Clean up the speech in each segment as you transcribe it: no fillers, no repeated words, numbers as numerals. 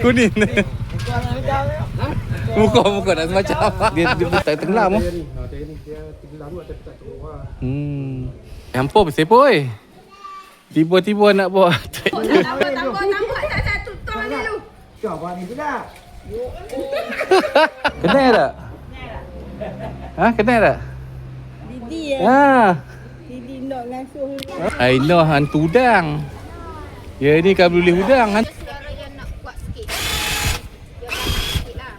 Kuning. Muka nak semacam. Dia tenggelam. Dia tenggelam atau tak keluar. Hampa pasal poi. Tiba-tiba nak buat. Tambah satu tol dulu. Kau buat ni pula. Kenal tak? Ha, kenal tak? Didi ya. Ha. Didi nak ngasuh. I know hantu udang. Ya ni kan boleh udang. Saudara yang nak buat sikit. Dia buat sikit lah.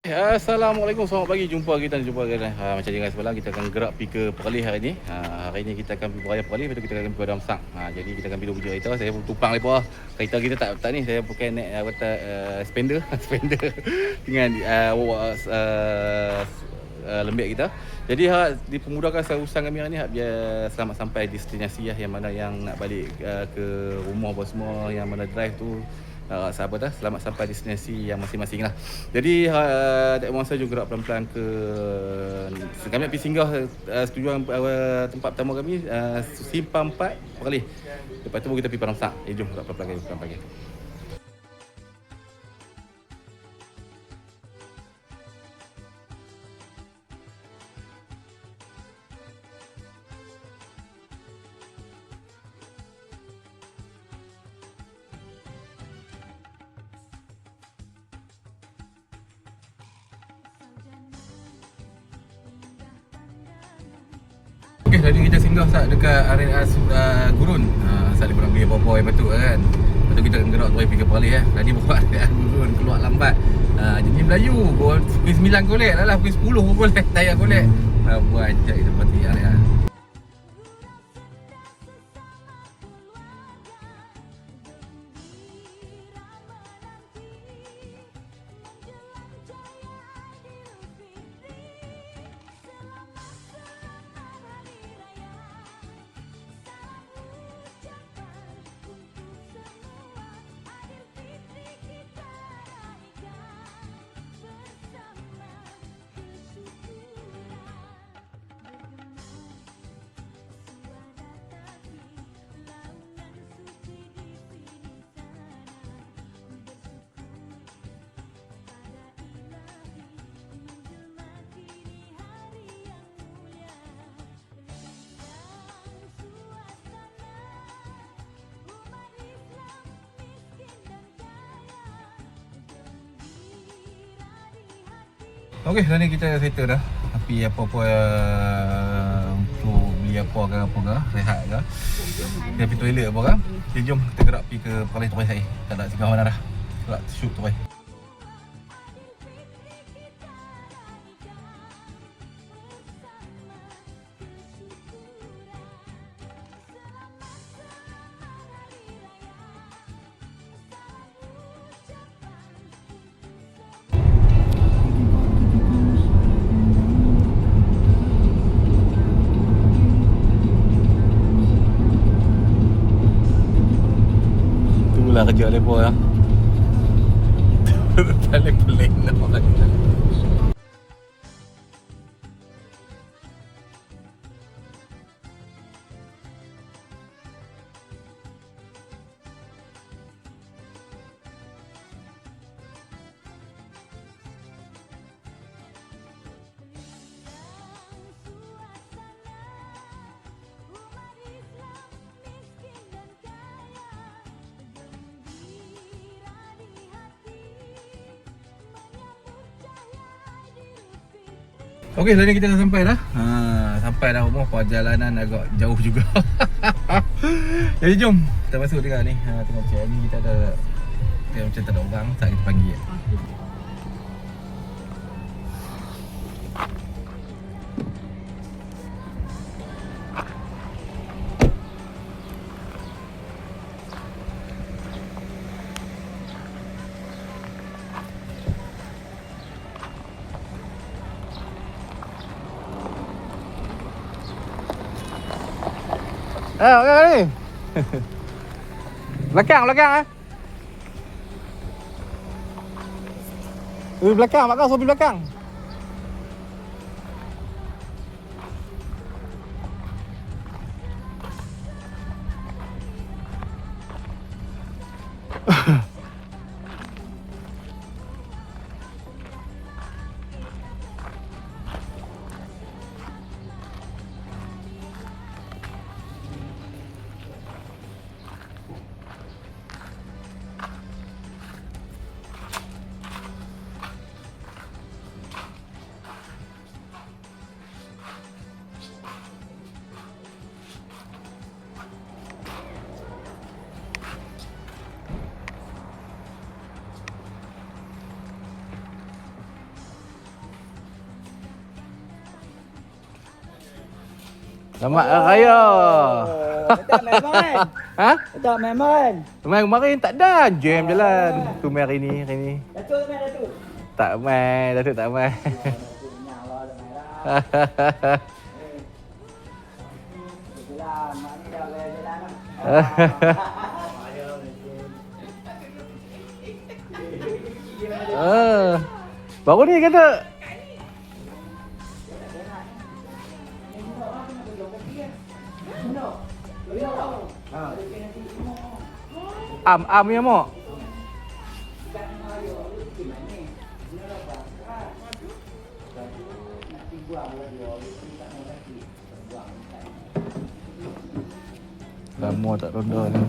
Assalamualaikum, selamat pagi. Jumpa kita macam jangan semalam kita akan gerak pergi ke Perlis hari ni. Hari ni kita akan pergi beraya Perlis, lepas tu kita akan pergi Padang Sang. Jadi kita akan pergi 2 kereta. Saya tumpang lepas. Kereta kita tak ni, saya pakai naik Spender. Spender dengan lembek kita. Jadi dipermudahkan urusan kami hari ni biar selamat sampai destinasi yang mana yang nak balik ke rumah apa semua, yang mana drive tu sahabat dah selamat sampai destinasi yang masing-masing lah. Jadi tak masa juga gerak pelan-pelan ke kami nak pergi singgah tujuan tempat pertama kami Simpang 4 Perlis. Lepas tu kita pergi Padang Sang. Jom gerak pelan-pelan pagi. Okey, tadi kita singgah dekat area Gurun. Sat dia nak beli apa-apa yang patut kan. Lepas tu kita akan gerak terus pergi ke Perlis Tadi buat area Gurun keluar lambat. Jadi Melayu pukul 9 golek lah pukul 10 pun boleh tayar golek. Buat ajak seperti area. Okey, hari ni kita settle dah. Tapi apa-apa untuk beli apa ke, rehat ke. Kita pergi toilet apa ke. Okay, jom kita gerak pergi ke Perlis terus saya. Tak nak singgah mana dah. Gerak shoot terus. Kerja lepo ya. Paling pelik nak makan. Okey, hari ni kita dah sampai dah. Sampai dah rumah, perjalanan agak jauh juga. Jadi jom kita masuk dekat ni. Tengok macam ni kita ada macam tak ada orang, tak kita panggil. Okey ni. Belakang eh. Belakang mak kau, sopi belakang. Selamat Hari Raya. Tak memang. Ha? Tak memang. Kemarin tak ada jam jalan. Tu mai hari ni. Datuk main Datuk. Tak mai, Datuk tak mai. Nyang lah dah merah. Jalan, mak ni dah jalan dah. Baru ni kata Am ya mak. Lama tak ronda ni.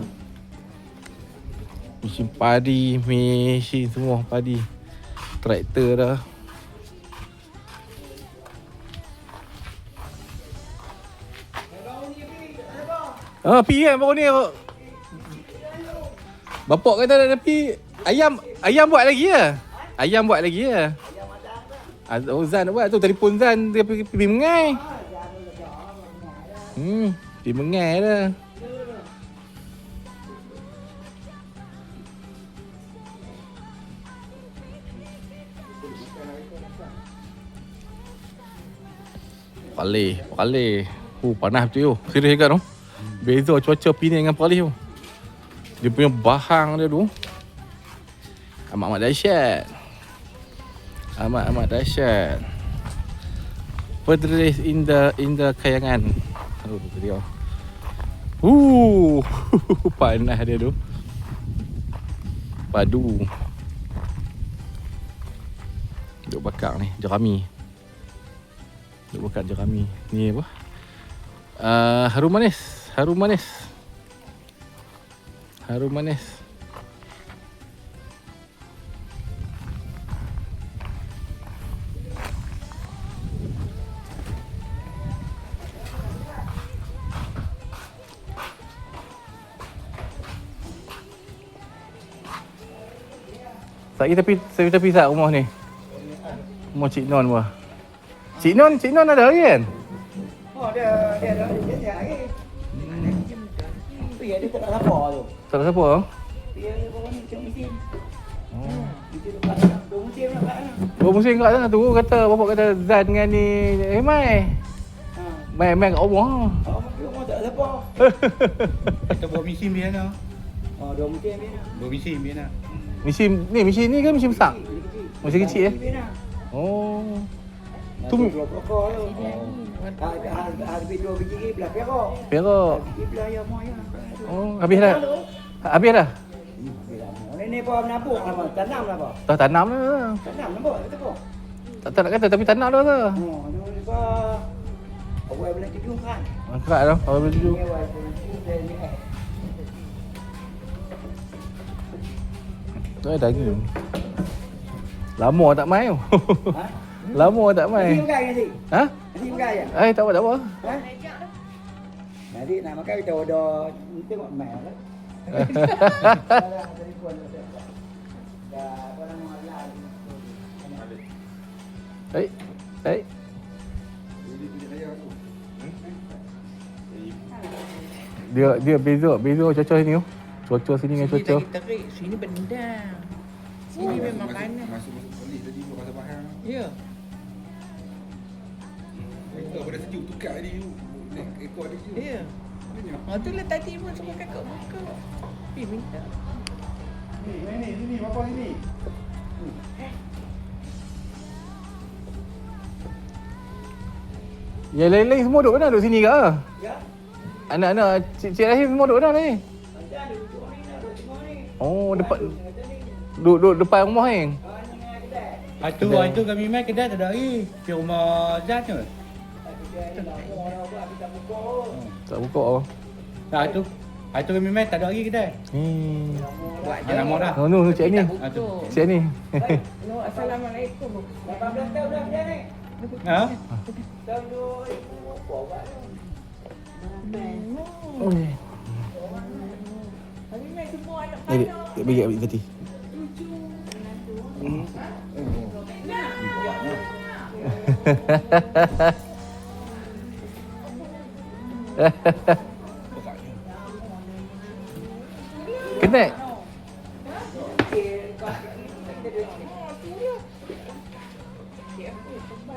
Mesin padi, mesin semua padi. Traktor dah. Pi kan baru ni. Bapak kata nak pi. Ayam buat lagi ya? Ayam buat lagi ya? Zan nak buat tu, telefon Zan dia pergi mengai. Pergi mengai dah. Palih. Panas betul. Serius kan tu. Beza cuaca Penang dengan Perlis tu. Dia punya bahang dia tu. Amat dahsyat. Amat dahsyat. Perlis in the Kayangan. Oh, dia. Panas dia tu. Padu. Duk bakar ni, jerami. Duk bakar jerami. Ni apa? Harum manis. Saya tepi sat rumah ni. Rumah Cik Non buah. Cik Non ada lagi kan? Oh, dia ada lagi. Dia tak ada apa tu. Tak ada siapa? Dia bawa ni macam mesin. Dia dekat dua musim nak kat sana. Dua musim kat sana tu kata bapak kata Zan dengan ni Mai. Mai kat rumah. Rumah tak ada siapa. Kita buat mesin dia nak. Oh, dua musim dia nak. Buat mesin dia nak. Mesin ni kan mesin besar. Mesin kecil Oh. Tu dua pokok tu. Habis dua biji belah Perak. Biji belah ya mak ya. Habis dah. Ni apa menabuk apa? Tanam lah apa? Dah tanam dah. Tanam nampak kata apa? Tak nak kata tapi tanam dah tu. Ni apa? Awak boleh tuju kan? Angkat dah. Awak boleh tuju. Ni awak boleh tuju ni. Daging. Lama tak mai tu. Ha? Lama tak mai. Nanti makan nanti. Ha? Nanti makan ya? Tak apa. Ha? Nanti nak makan kita order tengok mai lah. Baik. Dia beza cuaca sini tu. Cuaca sini dengan cuaca. Terik, sini bendang. Sini memang panas. Masuk polis tadi buat pasal bahang. Ya. Kita pada sejuk tukar dia. Ekor dia. Ya. Tu lah tadi pun semua kakak buka. Pergi minta. Sini, bapa sini. Yang lain-lain semua duduk mana? Duduk sini ke? Ya. Anak-anak Cik Rahim semua duduk mana ni? Ada duduk ni nak duduk tengok ni. Oh, depan duduk depan rumah ni. Itu kami main kedai tak ada lagi. Di rumah Zat tu. Tak buka apa. Nah, itu kami main tak ada lagi kedai. Buat je. Anak dah. No, Cik ni. Cik ni. No, Assalamualaikum. 18 tahun dah dia ni. Ha? Tahun 2000 buat. Oh. Hari ni semua anak Ni, bagi tadi. Kenal?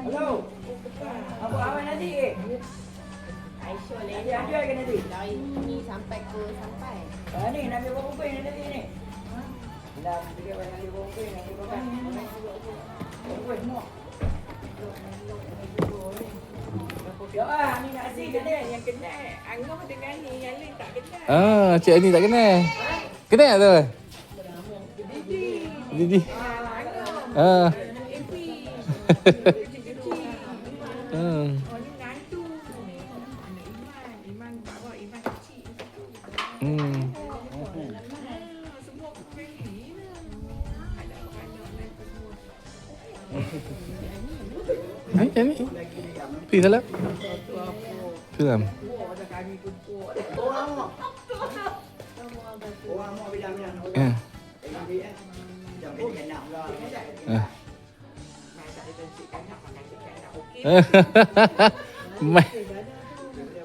Hello. Apa awak nanti? Aisyah Nanti ada ke nanti? Dari ni sampai ke sampai. Ni nak ambil berapa koin nanti ni? Dah, dia nak ambil berapa koin nanti berapa? Berapa koin semua? Ya, ni nasi ke ni? yang kenal. Angah dengan ni, yang lain tak kenal. Cik ni tak kenal. Kenal tak tu? Didi. Angah. Ah. Epi. Hmm. Oh, ni nantu. Anak Iman bawa Iman kecil. Hmm. Semua family lah. Ada anak lain semua. Hai, ni. Pergi salam. Salam. Orang mau bilang-bilang. Ya. Jangan bilang nak lah. Ah. Mai tak ada cik kanak, makan cik kanak. Okey. Mai.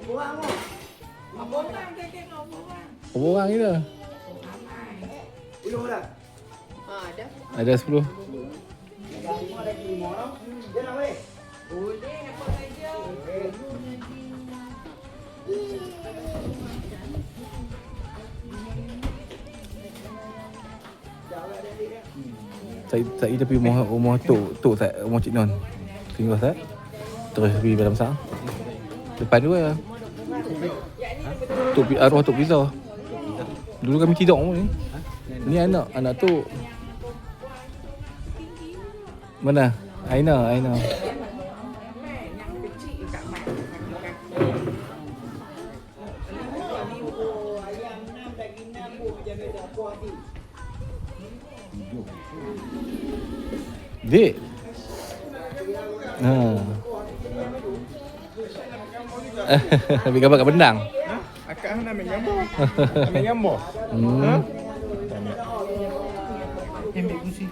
Orang mau. Apa orang dia tengok orang. Berapa orang kita? Ramai. Belum dah. Dah. Ada 10. Dah 5 lagi 5 tau. Dia nak balik. Boleh apa saja. Saya kita pergi rumah Tok tak, rumah Cik Non. Tinggal tak? Terus pergi dalam sang. Depan tu lah. Arwah Tok Pizza. Dulu kami tidur ni. Ni anak Tok. Mana? Aina. Yang kecil tak makan kaki. Ayam 6 daging 6 pun macam biasa puas hati. Dek. Ha. Ambil gambar kat bendang. Akak nak ambil gambar. Ambil gambar. Hmm. Ambil kursi.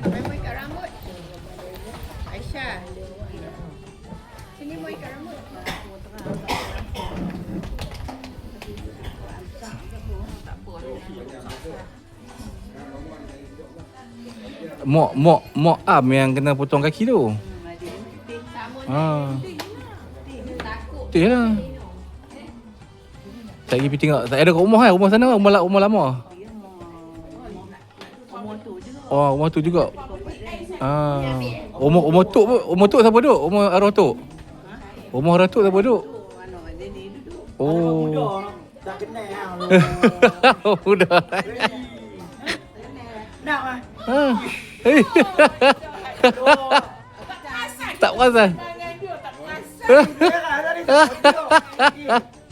Mai mau ikat rambut. Aisyah. Sini mau ikat rambut. Mok Am yang kena potong kaki tu. Sama Ha. takut. Betul lah. Saya pergi tengok. Tak ada kat rumah kan? Rumah sana rumah lama. Oh, rumah tu juga. Rumah Tok siapa duduk? Rumah arwah Tok. Rumah arwah Tok siapa duduk? Oh. Tak kenal. Udah. Nak ah. Ha. Eh. Tak perasan.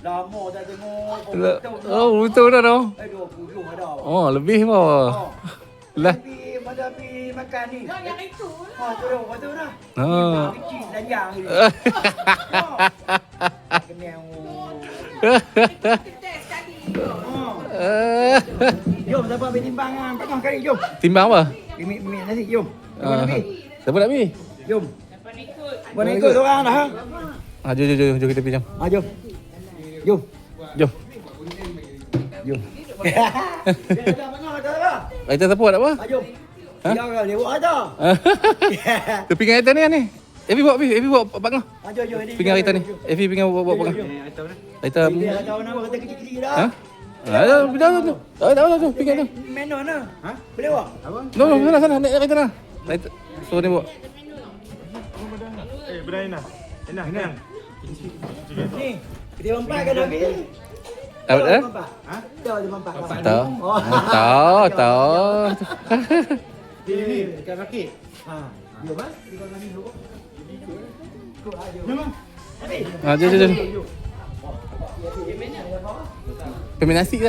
Lama tak tengok. Oh, betul dah tau. 20 ada. Oh, lebih apa? Lah. Pada pergi makan ni. Yang itu lah. Tu dah, betul dah. Ha. Kecil lanjang ni. Kenal. Kita test tadi. Jom, siapa ambil timbangan? Tengah kali, jom. Timbang apa? Mimik nasi, jom. Siapa nak pergi? Siapa nak pergi? Jom. Dapat ikut. Buat ikut seorang dah. Ha? Jom kita pergi jom. Jom. Jom. Jom. Jom. Dia dah tengah kata apa? Kereta siapa nak apa? Jom. Ha? Dia orang lewat kata. Tepi kereta ni. Evi bawa Pak Ngah. Jom, jom. Pinggan kereta ni. Evi pinggan bawa Pak Ngah. Kereta. Dia tahu nama kata kecil-kecil dah. Ha? Dah. Tak, pinggan tu. Manual mana? Ha? Boleh bawa? No, sana, naik kereta lah. So ni bawa. Enak. Ni, kita mampak kan Nabi? Apa dah? Ha? Tahu dia mampak. Tahu. Oh. Tahu. Ni, dekat kaki. Ha. Jom ah. Kita kami dulu. Ikut aja. Jom. Nabi. Jom. Pemain nasi ke?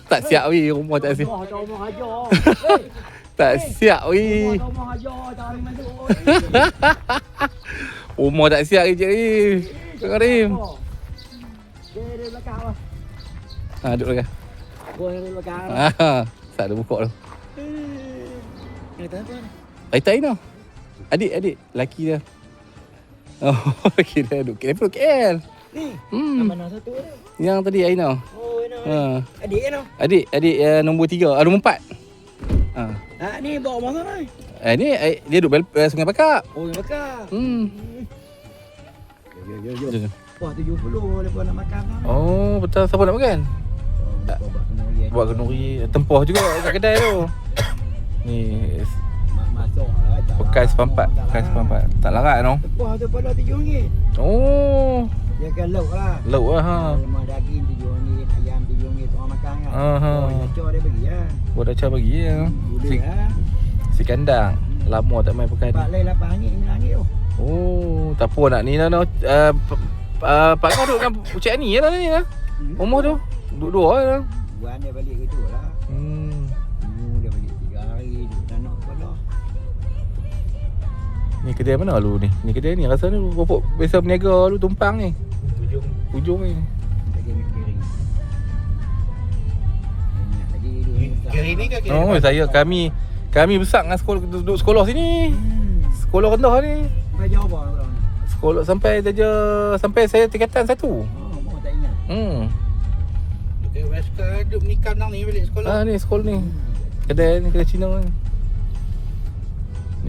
Tak siap weh, rumah tak siap. Rumah aja. Tak siap weh. Rumah aja, tak boleh masuk. Rumah tak siap je weh. Karim. Dia belakang lah. Ha, duduk belakang. Buat dia belakang. Tak ada buka tu. Kereta apa ni? Kereta Aina. Adik, laki dia. Oh, laki dia duduk KL. Ni. Hmm. Mana satu ni? Yang tadi Aina. Oh, ini. Ha. Adik kan? Adik nombor 3, nombor 4. Ha. Ni bawa masa ni. Ni dia duduk Sungai Pakak. Oh, yang belakang. Jom. Wah, 70 lepas nak makan kan. Oh, betul. Siapa nak makan? Buat kenduri. Tempoh juga kat kedai tu. Ni Masuk lah. bekas pampat. Tak larat tu. Wah, tu pada RM7. Oh, Dia kan lauk lah. lauk lah ha. Memang daging RM7, ayam RM7 tu orang makan kan. Aha. Oh, Yaco dia bagi lah. Buat dah cara bagi ya. Boleh lah. Si kandang. Lama tak main pakai Pak ni. Lai RM8, RM9 tu. Oh, tak apa nak ni lah. Pak kau duduk dengan Pucik Ani lah ni lah. Rumah tu. Duduk dua lah. Buat dia balik kerja lah. Dia balik 3 hari. Duduk tanah kepala. Ni kedai mana lu ni? Ni kedai ni rasa ni bapak biasa berniaga lu tumpang ni. Ujung ni. Lagi ambil kiri. Banyak lagi duduk. Kiri ni ke kiri? Oh, kami besar dengan sekolah duduk sekolah sini. Sekolah rendah ni. Sampai jauh apa orang ni? Sekolah sampai saya tingkatan 1. Oh, mau tak ingat. Dekat Western duduk ni kandang ni balik sekolah. Ni sekolah ni. Kedai Cina ni.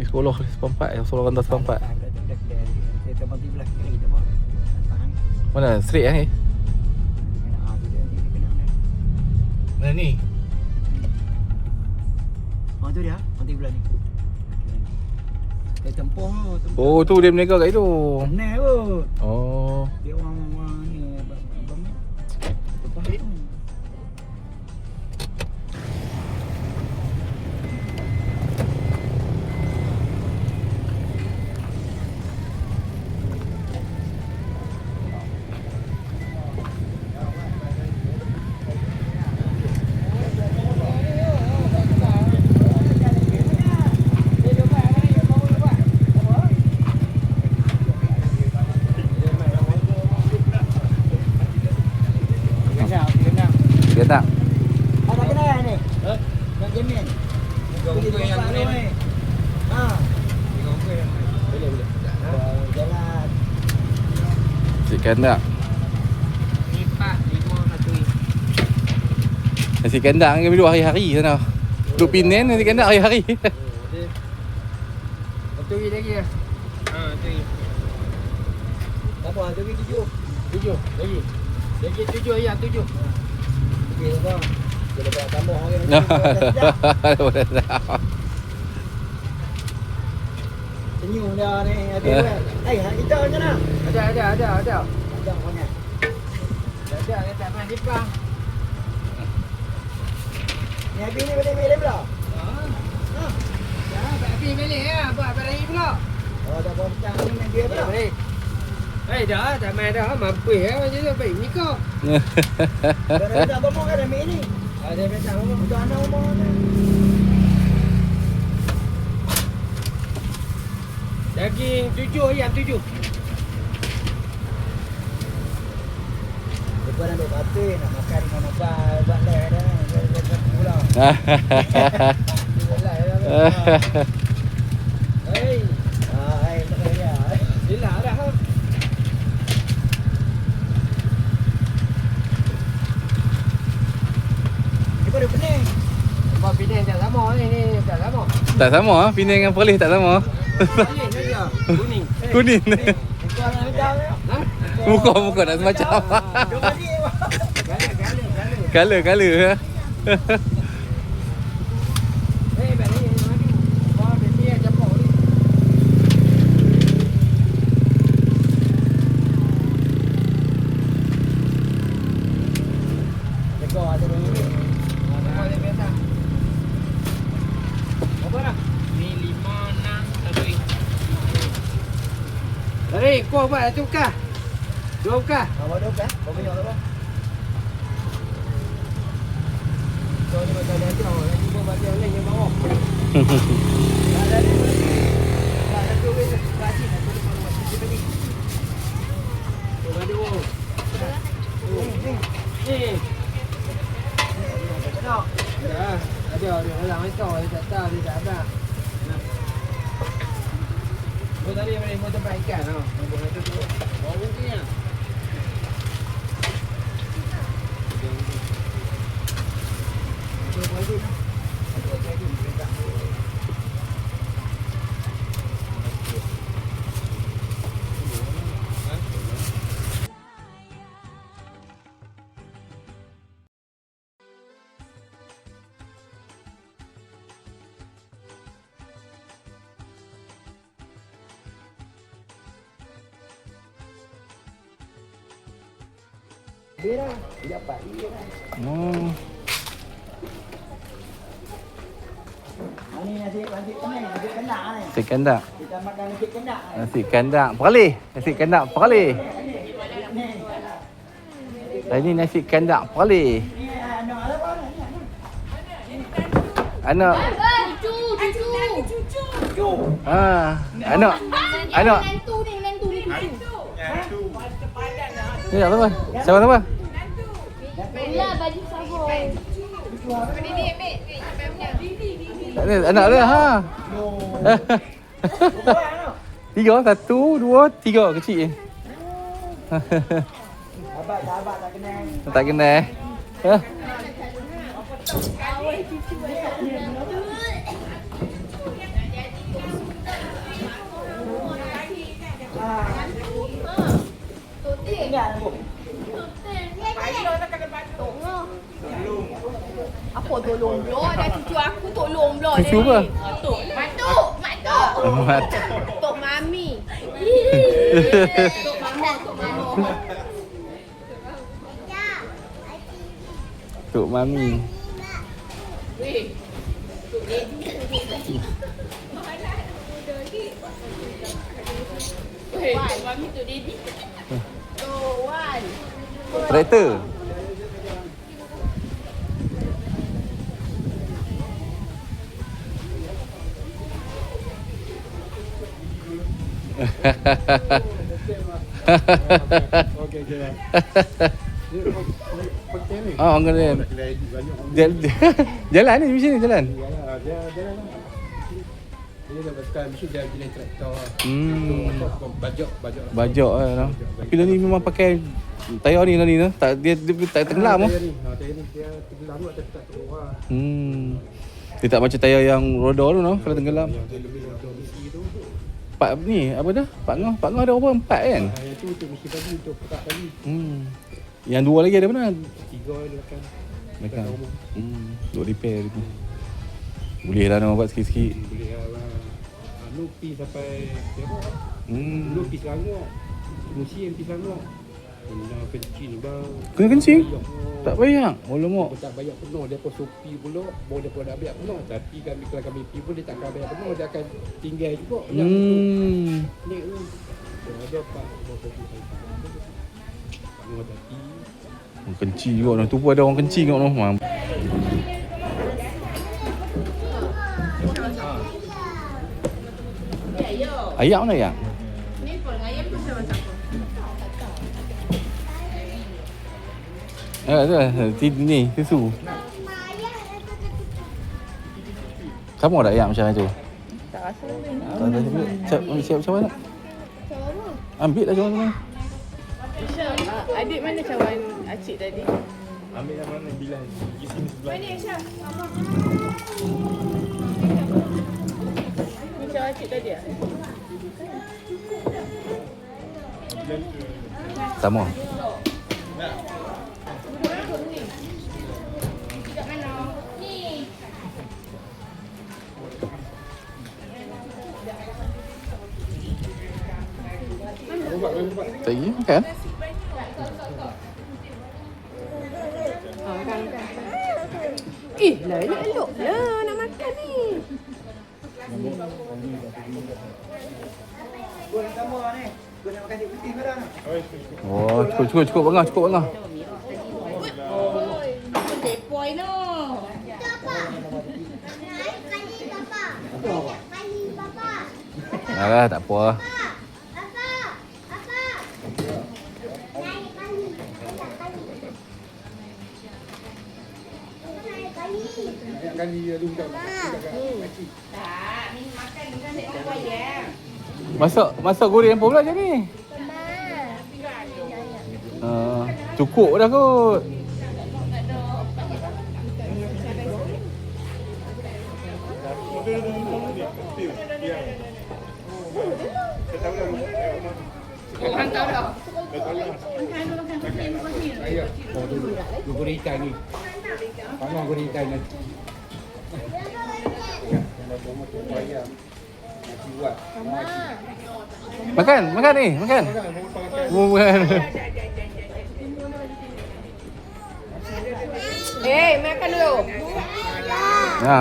Ni sekolah sepampat, sekolah rendah sepampat. Saya terbang di belah kiri tu bang. Tahan. Mana? Straight ni? Tu dia ni kena ni. Mana ni? Tu dia, nanti belah ni. Dia tempoh tu. Oh, tu dia berniaga kat itu. Kenal kot. Oh. Dia orang ni abang. Tempoh tu. Dia tak. Ada kenal ni? Nak jamin. Muka yang ni. Ha. Boleh. Jalan. Cik kandang. Ni 4, 5, 1. Nasi kandang kami duduk hari-hari sana. Duduk Penang nasi kandang hari-hari. Betul lagi ya. Tu. Apa? Tu pergi 7. 7 lagi. Lagi 7 ayam 7. Okey bang. Dia dapat tambah orang ni. Boleh tak? Senyum dia ni. Ada kan? Hak kita macam mana? Ada. Ada banyak. Ada tak main dipang. Ni habis ni boleh milih pula. Ya, tapi balik ya, buat balik pula. Oh, dah bawa pecah ni main dia pula. Balik. Dah, tak main dah. Mampu ya macam tu baik ni kau. Dah dah bawa kan ambil ni. Ada macam apa? Untuk anak rumah ni. Daging 7 ayam 7. Lepas nak duduk kata nak makan dengan apa buat leh dah. Dia pulang. Hei. Hei, tak payah. Sila dah. Sebab Penang tak sama ni tak sama. Tak sama ah, Penang dengan Perlis tak sama. Kuning saja. Kuning. Kuning. Kau nak macam ha? Muka nak semacam. Gala. Color. Eh, balik ni mari. Kau dia japok ni. Dekor ada orang ni. Dekor dia biasa. Apa dah? Ni 5, 6, 1 ring. Dari, kau buat satu kah? Dua kah? Kau buat dua kah? Kau banyak tak apa? Kau ni macam dia tahu, lagi kau buat dia lain yang bawah. Tak ada ni. Tak ada tu weh. Kasih nak tu depan rumah sini tadi. Kau buat dia. Ni. Nak. Ya. Ada dia orang kau dia tak tahu dia tak ada. Kau tadi mana mau tempat ikan tau. Kau nak tu. Bau mungkin ah. Dia dah dapat dia dah. Oh. Ni nasi kenang, nasi kendak ni. Nasi kandak. Kita makan nasi kendak. Nasi kandak Perlis. Nasi kandak Perlis. Ini nasi kandak Perlis. Ni anak apa ni? Anak. Cucu. Anak. Menantu ni. Ni tak apa. Siapa nama? Bella baju sabun. Ini ambil. Tak ada anak dia ha. Tiga, 1, 2, 3 kecil. Abang tak kenal. Tak kenal. Ha? Apa tolong pula? Dah cucu aku tolong pula. Cucu apa? Mak Tok Mami. Tok Mama. Tok Mami. Weh. Tok Daddy. Weh, Tok Mami, Tok Daddy. Tok Wan. Traktor. Okey. Oh, orang kena jalan ni macam ni jalan. Dia jalan lah. Dia dah pasal mesti dia jenis traktor. Bajak. Bajak lah. Tapi lah ni memang pakai tayar ni lah ni. Tak dia tak tenggelam ah. Tayar ni dia tenggelam tapi tak keluar. Dia tak macam tayar yang roda tu no, kalau tenggelam. Dia lebih besi tu. Pak ni apa dah? Pak Ngah ada berapa? 4 kan? Yang tu mesti bagi untuk pekat tadi. Yang 2 lagi ada mana? 3 dia akan. Mereka. Duk repair tu. Boleh lah nak buat sikit-sikit. Boleh lah. Pi sampai Perak. Dulu pi Selangor. Musim pi Selangor. Kena kencing bang. Kena kencing? Tak payah. Alamak. Tak bayar penuh. Dia pun sopi pula. Baru dia pun nak bayar penuh. Tapi kalau kami pergi pun dia tak akan bayar penuh. Dia akan tinggal juga. Ni tu. Ada Pak Sopi saya. Pak Nur Dati. Kencing juga tu pun ada orang kencing kat rumah. Ayam mana ayam? Ni pun ayam tu macam apa? Ni susu. Kamu ada ayam macam tu? Tak rasa lebih. Tak ada. Siap macam mana? Ambil lah macam mana? Adik mana cawan acik tadi? Ambil yang mana bilang. Di sini sebelah. Mana Aisyah? Sama. Tak iya kan? Lah ini elok lah nak makan ni. Gua nak sama ni. Gua nak makan nasi putih kau dah. Oh, cukup bangah, cukup bangah. Sepoi no. Alah, tak apa. Banyak kali dia undang. Tak, ni makan bukan saya tak bayar. Masak goreng apa pula je ni? Cukup dah kot. Orang tahu dah. Ayah. Oh tu goreng ikan ni. Panas goreng ikan ni. Ayah. Nasi buat. Makan ni, makan. Makan. Makan dulu.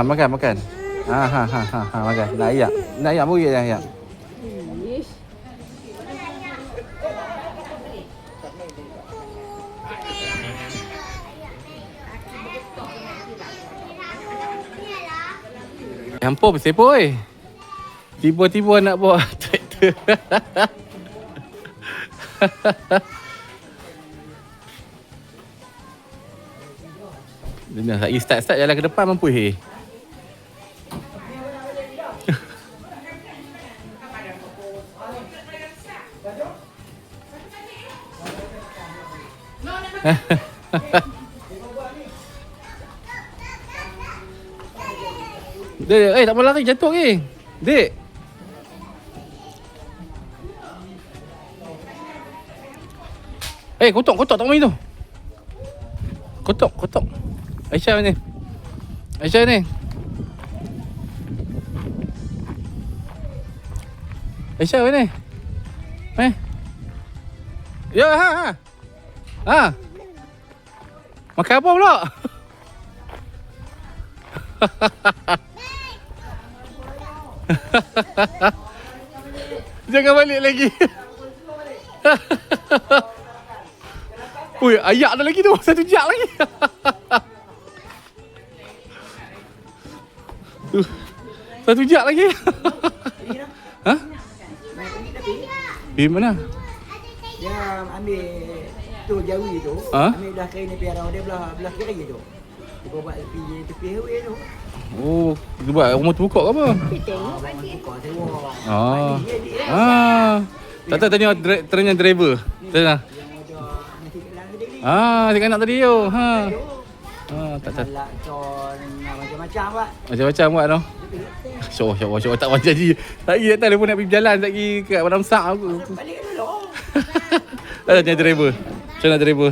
Makan. Makan. Nak ayak beri ayak. Hampa bersepoi. Tiba-tiba nak bawa traktor. Dia nak start jalan ke depan mampu he. Dek, tak mau lari jatuh ke? Dek. Kotok tak main tu. Kotok. Aisyah ni. Aisyah ni. Ya, ha. Makan apa pula? Jangan balik lagi. Ui, ayak dah lagi tu. Satu jak lagi. Satu jak lagi. Ha? Di mana? Dia ambil tu jawi tu. Ha? Ambil belah kain ni piara dia belah kiri tu. Dia buat tepi highway tu. Oh, dia buat rumah terbuka ke apa? Buka tengok. Tak tahu tanya driver. Tanya. Dia anak tadi tu. Tak. Lakon macam-macam buat. Macam-macam buat tu. Syok tak macam janji. Tak pergi tak pun nak pergi berjalan tak pergi kat Padang Sak aku. Balik dulu. Tak tanya driver. Macam mana driver?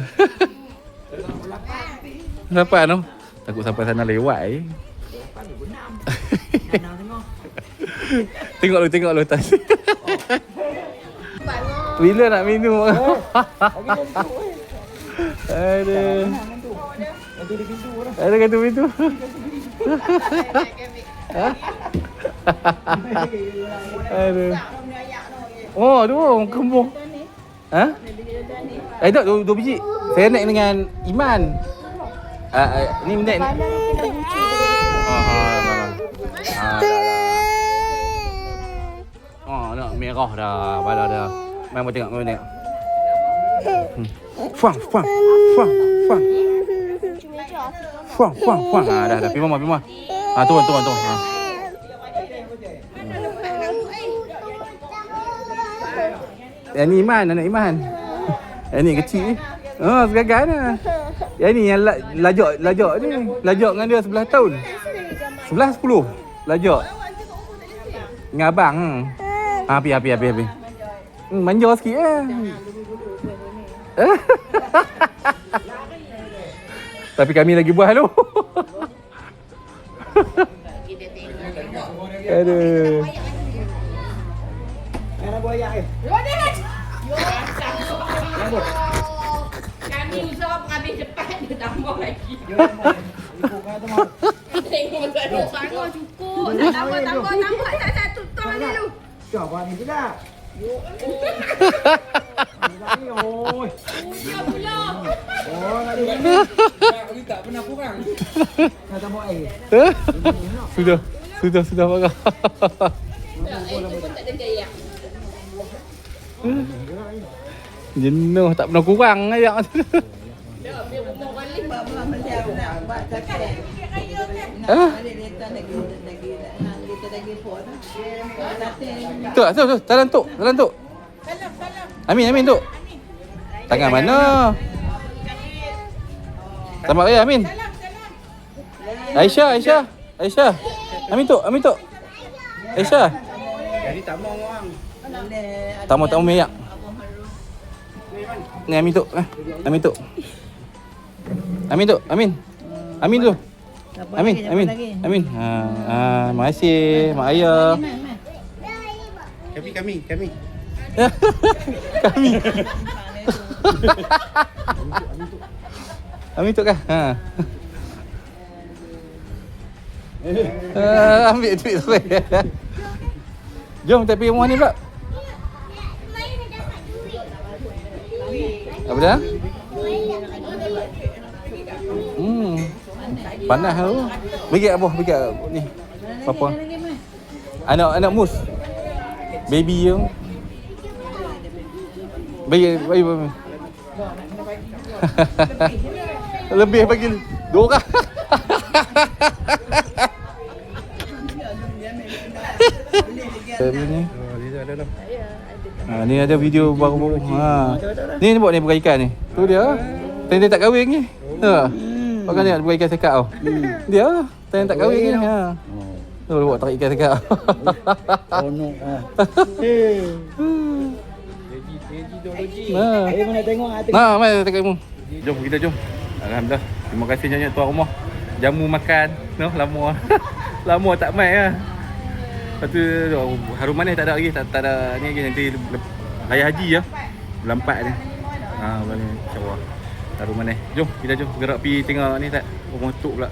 Sampai tu. Takut sampai sana lewat Tengok lu tas. Bila nak minum? Aduh. Ada kata pintu. Aduh. Oh, tu kembung. Ha? Tak, 2 biji. Saya naik dengan Iman. Ni naik. Nak merah dah, bala dah. Mai mau tengok. Fuang. Dah. Pergi mama. Turun. Yang ni Iman, anak Iman. Yang ni kecil ni. Segagan lah. Yang ni yang lajak ni. Lajak dengan dia 11 tahun. 11, 10. Lajak. Dengan abang. Api. Manjur sikit eh. Tapi kami lagi buah lu. Kita tengok. Aduh. Mana buaya eh? Kami usaha habis cepat dia tambah lagi. Ikut kau tu mau. Tengok saya. Sana cukup. Tambah. Tak tutup ni lu. Coba ni tidak. Ni oi. Dia pula. Oh, ada ni. Kami tak pernah kurang. Nak tambah air. Sudah Farah. Itu pun tak ada gaya. Jenuh tak pernah kurang ayak. Dah biar umur balik. Tu, jalan tu. Amin tu. Tangan mana? Selamat raya Amin. Aisyah. Amin tu. Aisyah. Jadi tak mau orang. Tamu meyak. Ni Amin tu. Amin tu. Amin. Terima kasih mak ayah. Kami. Amin tu kah? Ambil duit tu. Jom kita pergi rumah ni pula. Apa dah? Panas tu. Bagi ni. Apa? Anak mus. Baby tu. Bagi. Lebih bagi 2 orang. Ni. Ni ada video baru-baru. Ni buat ni bukan ikan ni. Tu dia. Tadi tak kahwin ni. Pakai ni bukan ikan sekak tau. Dia tadi tak kahwin ni. Tu buat tarik ikan sekak. Onok ah. Teknologi. Mana tengok Mari tengok mu. Jom kita jom. Alhamdulillah. Terima kasih nyanyi tuan rumah. Jamu makan. Lama tak mai ah. Lepas tu harum manis tak ada lagi. Tak ada ni lagi. Nanti raya haji ya. Bulan 4 ni. Bulan ni insya-Allah. Harum manis. Jom kita gerak pergi tengok ni tak. Rumah tok pula.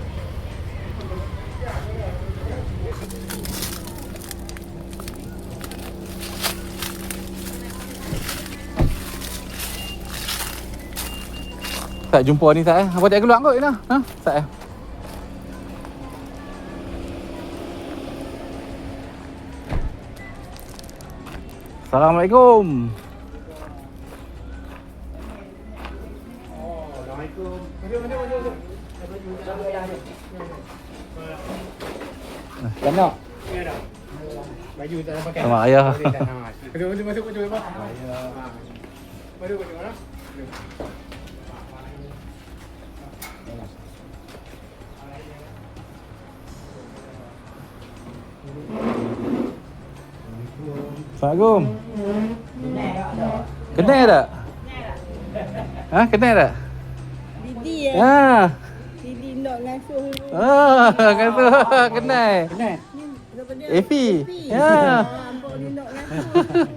Tak jumpa ni tak Apa dia keluar kot ni nah. Tak Assalamualaikum. Kenapa? Baju tak nak pakai. Sama ayah. Masuk apa? Baru mana? Assalamualaikum. Kenal tak? Kenal tak? Didi Didi nak ngasuh lu. Kata kenal. Efi. Ampuk dia nak ngasuh.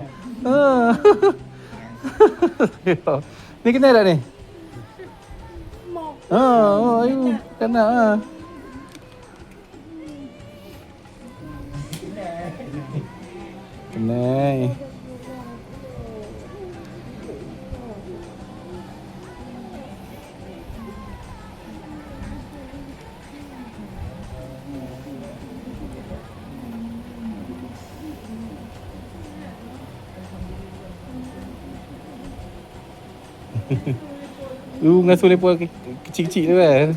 Ni kenal tak ni? Mak. Ayu kenal. Kenal. Lu ngasuh lepas kecil-kecil tu kan.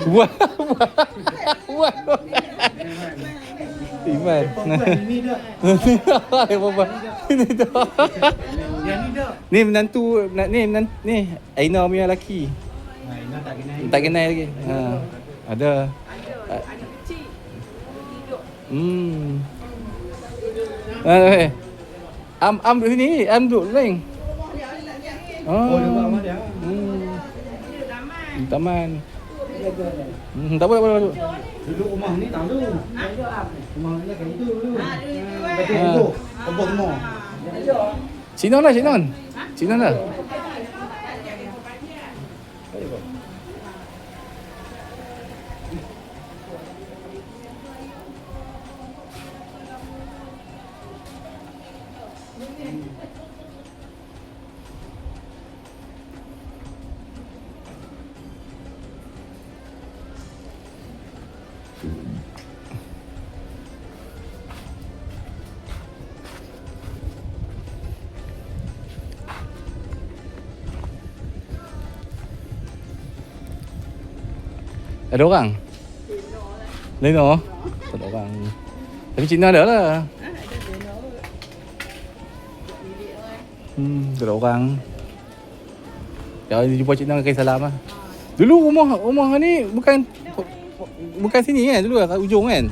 Buat. Iman. Ini dah. Ini dah. Yang ni dah. Ni menantu ni Aina punya lelaki. Ini tak kena. Tak kenal lagi. Ada. Ada kecil. Hidup. Am duduk sini, Am duduk lain. Oh, dia buat rumah dia. Taman. Tak apa. Duduk rumah ni tak dulu. Rumah ni kan itu dulu. Betul dulu. Kebun semua. Cik Non lah, Cik Non. Cik Non lah. Ada orang? Leno? Tak ada orang. Tapi Cik Non ada lah. Tak ada orang. Jangan jumpa Cik Non kaki salam lah. Dulu rumah ni bukan sini kan dulu kat ujung kan.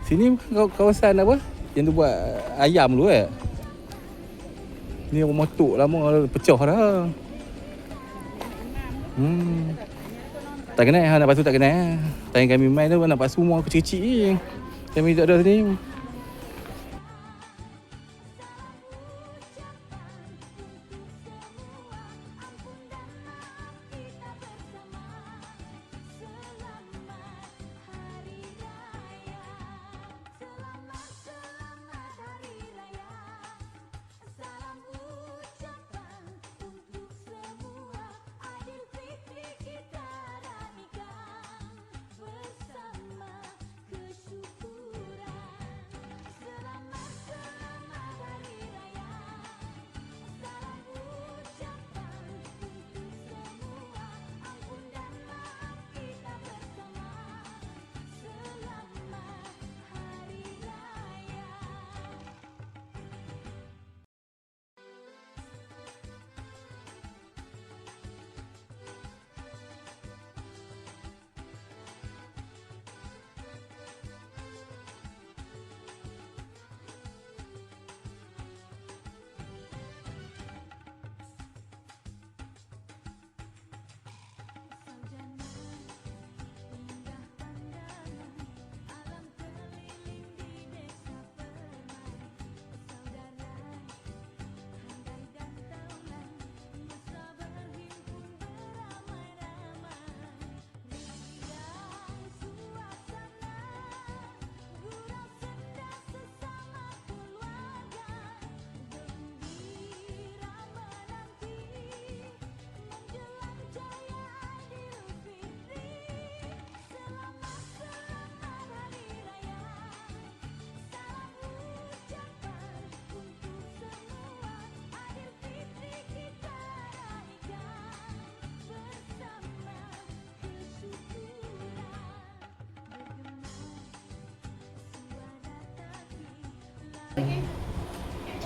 Sini bukan kawasan apa? Yang tu buat ayam dulu kan. Ni rumah tok lama pecah dah. Tak kenal nak pasu tak kenal. Time kami main tu nak pasu rumah kecil-kecil je. Kami tak ada sini.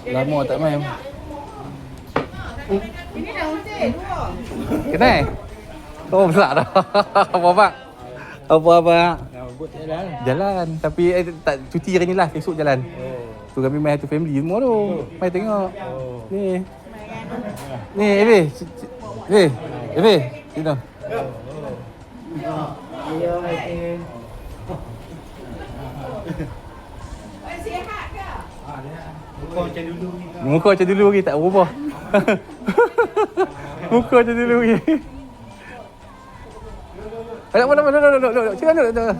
Lama tak main. Ini dah hujan. Kenal? Oh besar dah. Apa-apa? Apa-apa? Buat jalan. Jalan. Tapi tak cuti hari ni lah. Esok jalan. Tu kami main satu family semua tu. Mai tengok. Ni. Ni Ebe. Ebe. Sini. Sihat ke? Bukan macam dulu ni. Muka macam dulu lagi tak berubah. Muka macam dulu lagi. Ada mana. Cik duduk.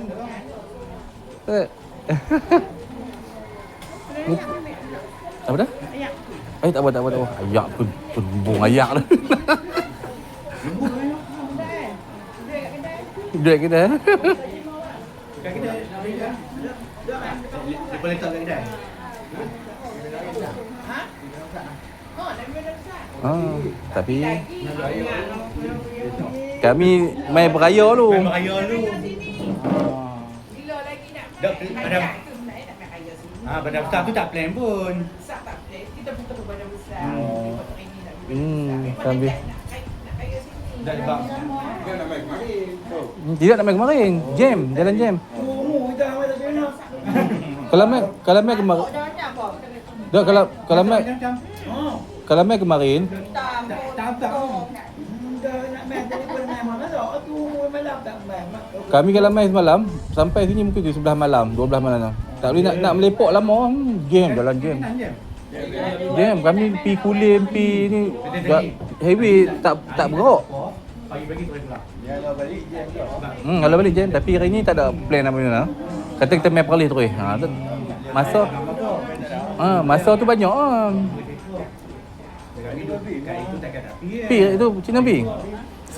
Apa dah? Ayak. Tak apa. Ayak kembung ayak dah. Duit kedai. Kat kedai. Lepas letak kat kedai. Tapi kami main beraya dulu. Main beraya dulu. Bila lagi nak Dah main pada ayak tu naik nak main ayak sini. pada besar tu tak plan pun. Besar tak boleh. Kita putar badan besar. Oh. Kita potong ini nak benda besar. Sambil. Nak ayak sini. Dah sebab Tidak nak main kemarin. Jam, jalan jam. umur kita awak tak kena. Kalau Mac kemarin. Dah kalau Mac kemarin kami kalau main semalam sampai sini mungkin 11 malam, 12 malam. Tak boleh nak melepok lama. Game jalan game. Game kami pi kulim pi ni heavy tak bergerak. Kalau balik jam tapi hari ni tak ada plan apa-apa. Kata kita main perlis terus. Masa tu banyak Pi itu Cina Pi.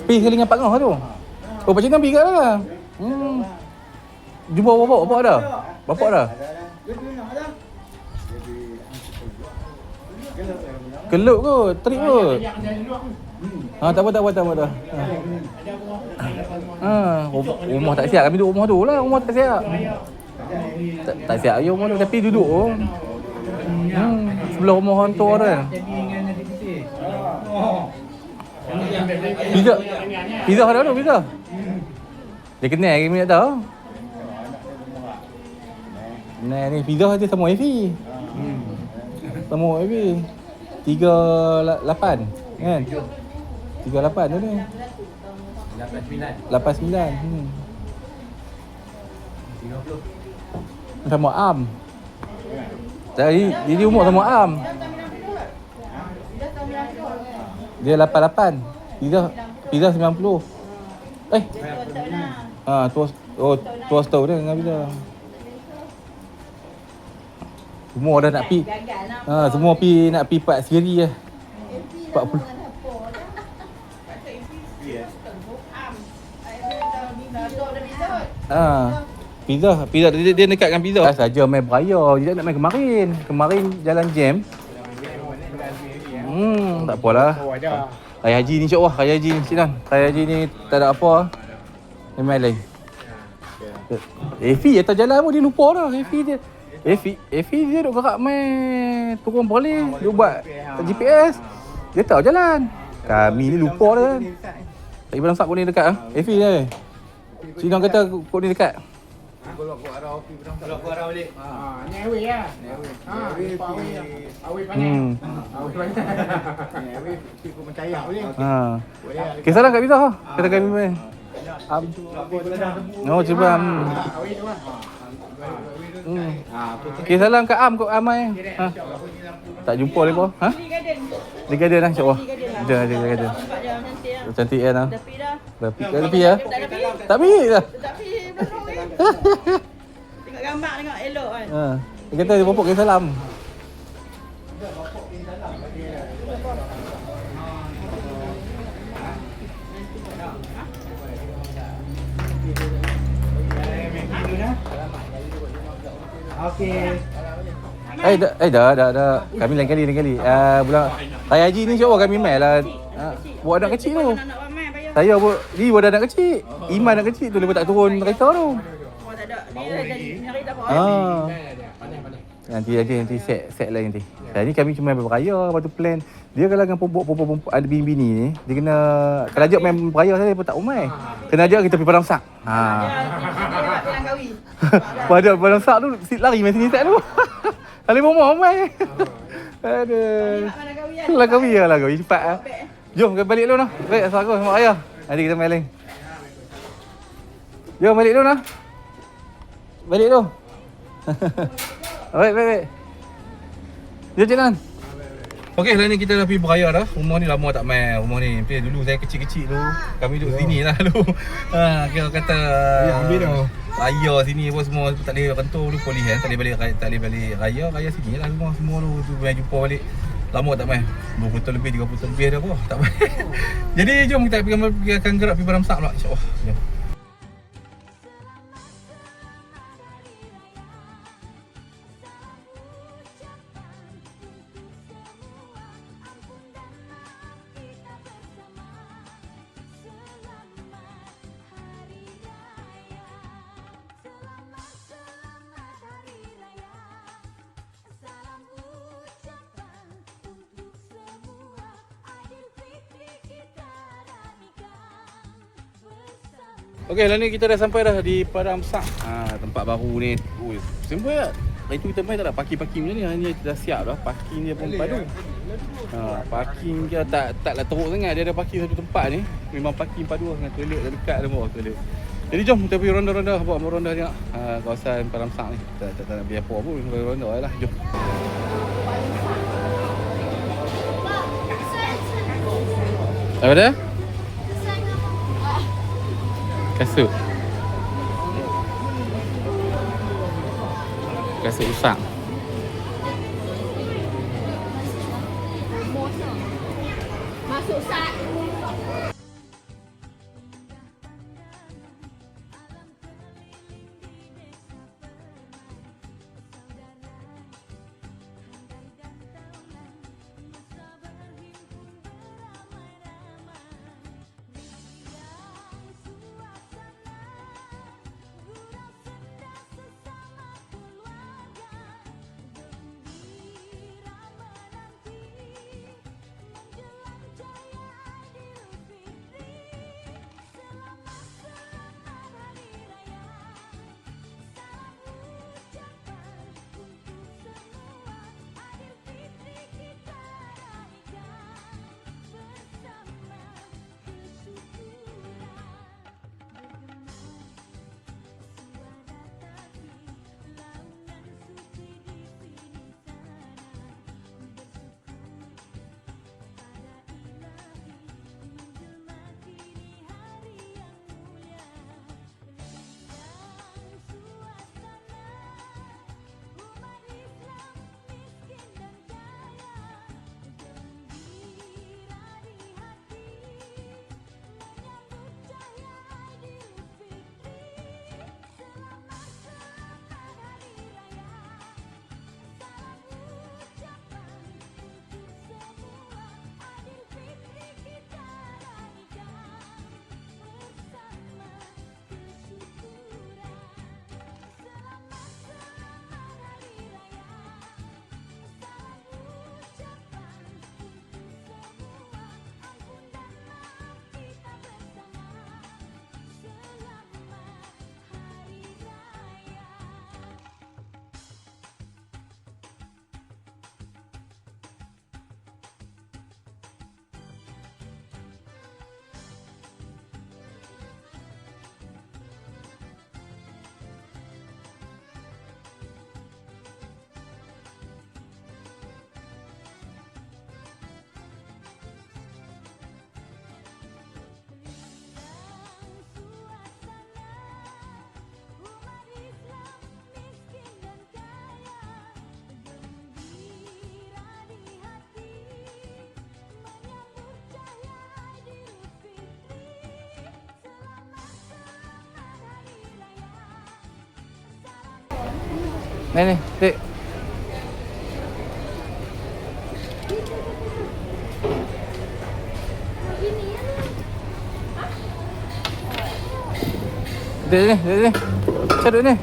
Pi sekali dengan Pak Ngah tu. Oh Pak Cina Pi kat lah. Jumpa bapak ada? Bapak ada? Keluk kot, trip kot. Tak apa. Rumah tak siap, kami duduk rumah tu lah, rumah tak siap. Tak siap je rumah tu, tapi duduk sebelah rumah orang tua tu kan. Pizza ada tu, pizza. Dia kenal kami tak tahu. Nah ni pizza dia sama Evi. Sama Evi. 38 kan? 38 tu ni. 89. 30. Sama Am. Jadi umur sama Am. Dia 88. Pizza 90. Tua setahun dia dengan pizza. Semua dah nak pi. Semua nak pi 4 siri lah. 40. Pizza dia dekat dengan pizza. Dah saja main beraya, dia nak main kemarin. Kemarin jalan jam. Tak apalah. Raya Haji ni insya-Allah, Raya Haji ni Sinan. Raya Haji ni tak ada apa. Dia main lain. Efi atas jalan pun dia lupa dah. Efi dia duk gerak main turun boleh, dia buat GPS. Dia tahu jalan. Kami ni lupa dah. Tak Ibrahim Sak kau ni dekat Efi ni. Sinan kata kau ni dekat. Kalau aku arah balik. Ni away lah. Away panas. Away ikut mencayak boleh. Kisah lah kat Pizza. Kata kami main. Cuba. Away tu lah. Okey, salam kat Am, kau Amai. Tak jumpa lepa. Di Garden lah insya-Allah. Ada Garden. Cantik kan. Dah pi ya. Tak pi dah. Tengok gambar, tengok elok kan. Dia kata dia bapak ke salam. Okey. Dah. Kami lain kali. Bulan Raya Haji ni insya-Allah kami main lah. Buat anak kecil tu. Saya buat anak kecil. Iman anak kecil tu lepas tak turun kereta tu. Tak ada. Dia jadi nyari tak apa. Nanti set lain nanti. Ni kami cuma main beraya, lepas tu plan. Dia kalau dengan perempuan ada bini ni, dia kena kalau ajak main beraya saya pun tak umai. Kena ajak kita pergi Padang Sak. Padang Sak tu lari main sini set tu. Kali rumah umai. Aduh. Lah kawi cepat ah. Jom kita balik dulu nah. Baik assalamualaikum sama ayah. Nanti kita main lain. Jom balik dulu nah. Balik dulu. Baik. Jom jalan. Okey, hari ni kita dah pergi beraya dah. Rumah ni lama tak main. Rumah ni dulu saya kecil-kecil tu. Kami duduk sini lah dulu. Kira kata ambil dah. Raya sini pun semua tak boleh rentur dulu polis kan. Tak boleh balik raya sini lah semua tu main jumpa balik. Lama tak main. 20 tahun lebih, 30 tahun lebih dah apa. Tak main. Jadi jom kita akan gerak pergi Padang Sak pula insya-Allah. Jom. Okey, lah ni kita dah sampai dah di Padang Sak. Tempat baru ni. Simple tak? Itu kita main tak ada parking macam ni. Hanya dah siap dah. Parking dia pun padu. Parking dia taklah teruk sangat. Dia ada parking satu tempat ni. Memang parking padu dengan toilet dah dekat ada bawah toilet. Jadi jom kita pergi ronda-ronda. Buat ronda tengok kawasan Padang Sang ni. Tak nak pergi apa pun. Ronda lah. Jom. Apa dia? Kasut. Kasut usang. Masuk sat. Ni, Dik. Dik ni. Caduk ni.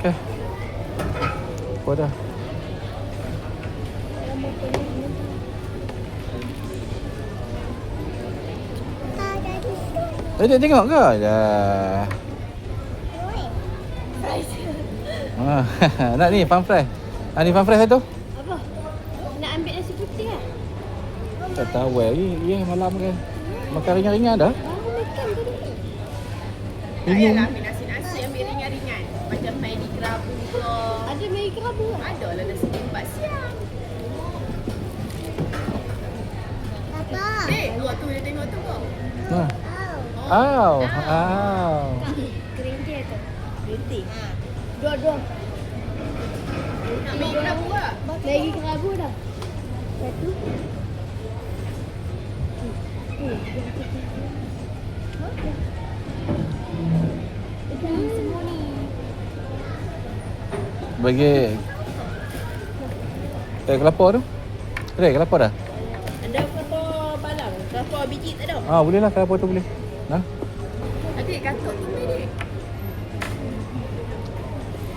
Okay. Apa dah? Dia tengok ke? Dah. Nak ni pan fry. Ni pan fry satu. Apa? Nak ambil nasi putih lah. Tak tahu ya malam kan. Makan ringan-ringan dah. Baru makan tadi. Tak payahlah ambil nasi-nasi, ambil ringan-ringan. Macam Maggi kerabu ke. Ada Maggi kerabu lah. Ada lah nasi lemak siang. Papa. Dek, tu dia tengok tu kok. Au. Kering dia tu. Berhenti. Dua. Nak Maggi kerabu tak? Maggi kerabu dah. Satu. Semua ni. Bagi kelapa tu. Kelapa dah. Ada kelapa balang, kelapa biji tak ada. Boleh lah kelapa tu boleh. Adik katuk tu boleh.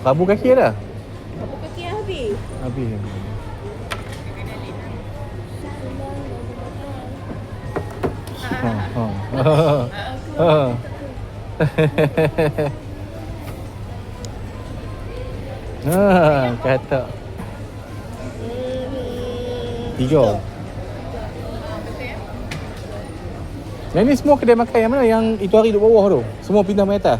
Rabu kaki dah. Kelapa kaki habis. Habis. Kata 3. Yang ni semua kedai makan yang mana? Yang itu hari duduk bawah tu? Semua pindah main atas?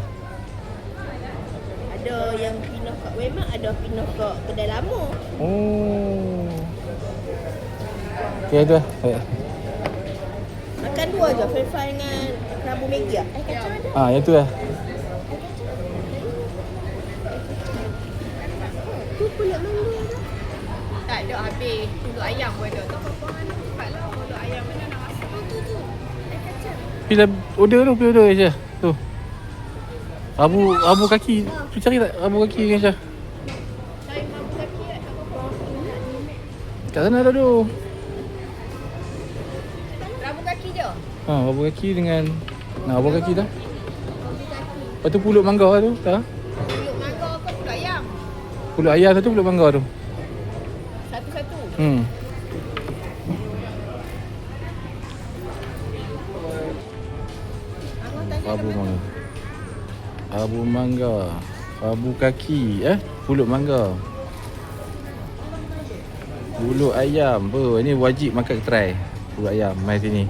Ada yang pindah kat Wemak, ada pindah kat kedai lama. Oh. Okay, tu lah. Makan dua je, french fry dengan kerabu Maggi. Kacang ada. Yang tu lah. Tu pulut mangga tu. Tak ada habis. Pulut ayam pun ada. Tak apa-apa mana cepat lah. Pulut ayam mana nak masak. Tu. Kacang. Pilih order je. Tu. Rabu kaki. Tu cari tak rabu kaki dengan Syah? Cari mabu kaki tak apa-apa. Kat sana ada tu. Rabu kaki je. Rabu kaki dengan rabu kaki dah. Rabu kaki. Lepas tu pulut mangga tu, tak? Pulut mangga ke pulut ayam? Pulut ayam satu, pulut mangga tu. Satu-satu. Rabu mangga. Rabu kaki, pulut mangga. Pulut ayam. Ini wajib makan try. Pulut ayam mai sini.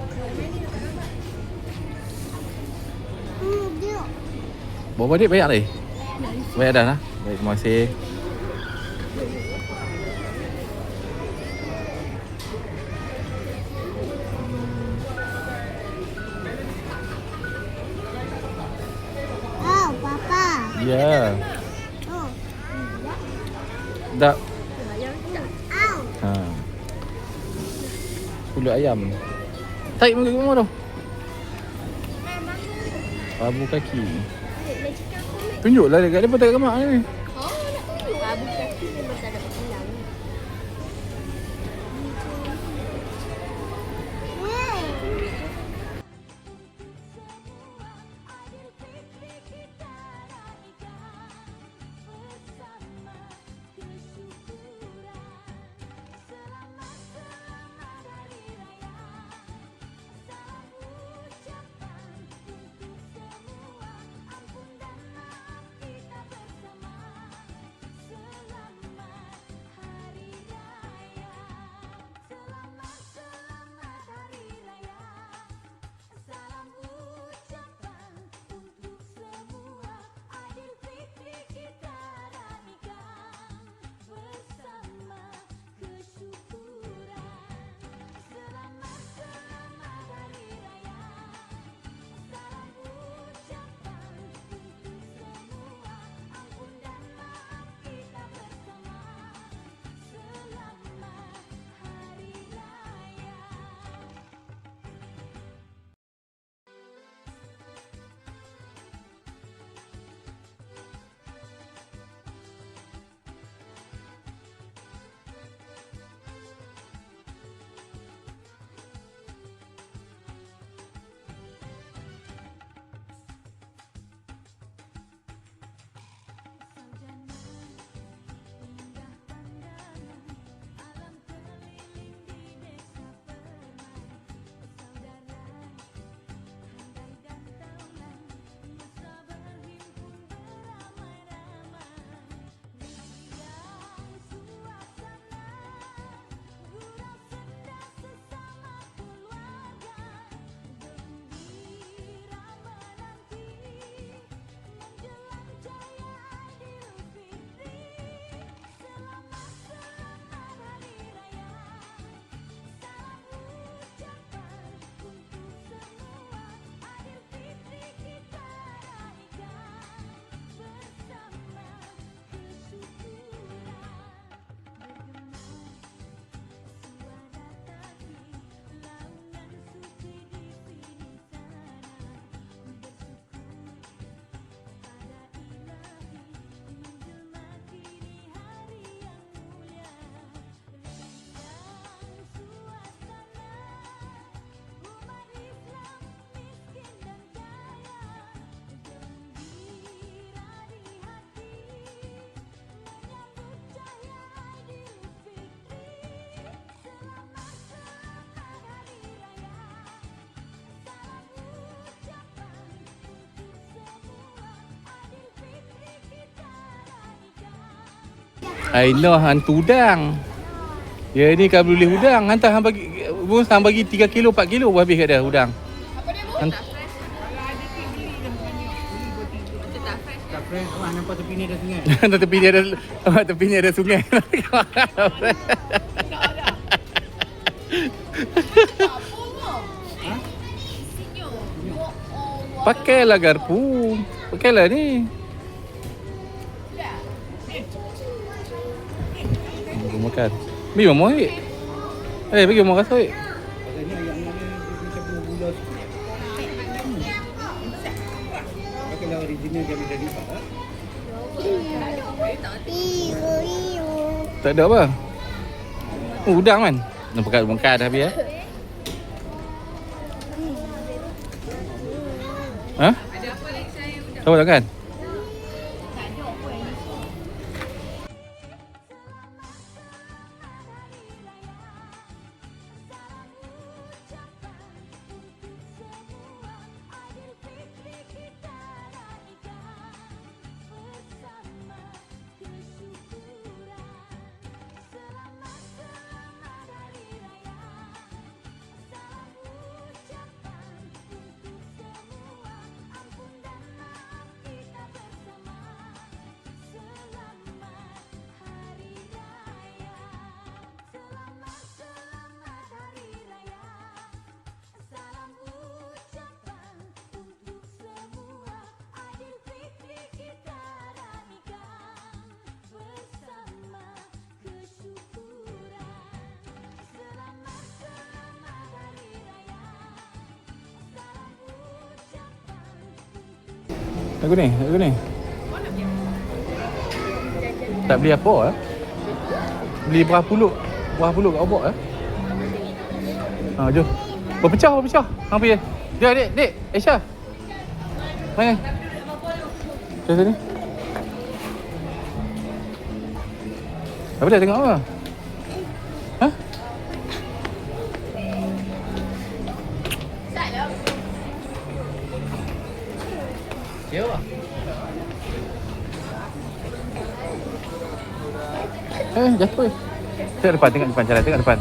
Berapa adik bayar tadi? Bayar dah lah. Baik, terima kasih. Papa. Ya. Dah. Pulut ayam. Tarik muka ke rumah tu. Rabu kaki. Tunjuklah dekat dia pun tak kemak ni. Rabu kaki memang tak ada hilang. I know hantu udang. Ya ni kalau boleh udang, hantar hang bagi bos hang bagi 3 kilo 4 kilo habis kat dia udang. Apa dia bu? Han- Tak fresh. Kalau ada tu beli dah banyak. Macam tak fresh. Tak friend. Wah, nampak tepi ni ada sungai. tepi ni ada tepi ni ada sungai. Tak ada. Apa kau? Ha? Isinya. Ya Allah. Pakailah garpu. Pakailah ni. Dah. Gua makan. Bagi mama weh. Bagi mama rasa weh. Pasal ni ayam ni dia macam gula sikit. Kalau original dia macam ni pak. Tak ada apa. Udang kan. Nampak bongkar dah habis Ha? Ada apa lagi saya udah. Tahu tak kan? Tak ada apa yang ni. Aku ni. Tak beli apa Beli berapa puluk kat obok jom. Berpecah. Hang pergi. Dia dek, Aisyah. Mana? Ke sini. Apa dia tengok apa? Ha? Salah. Ya. Jatuh. Tengok depan, jalan tengok depan.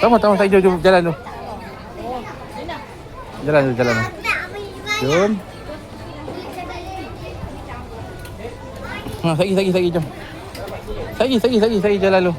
Tama saya jom jalan tu. Jalan tu. Jom. Sagi jom. Sagi jalan lu.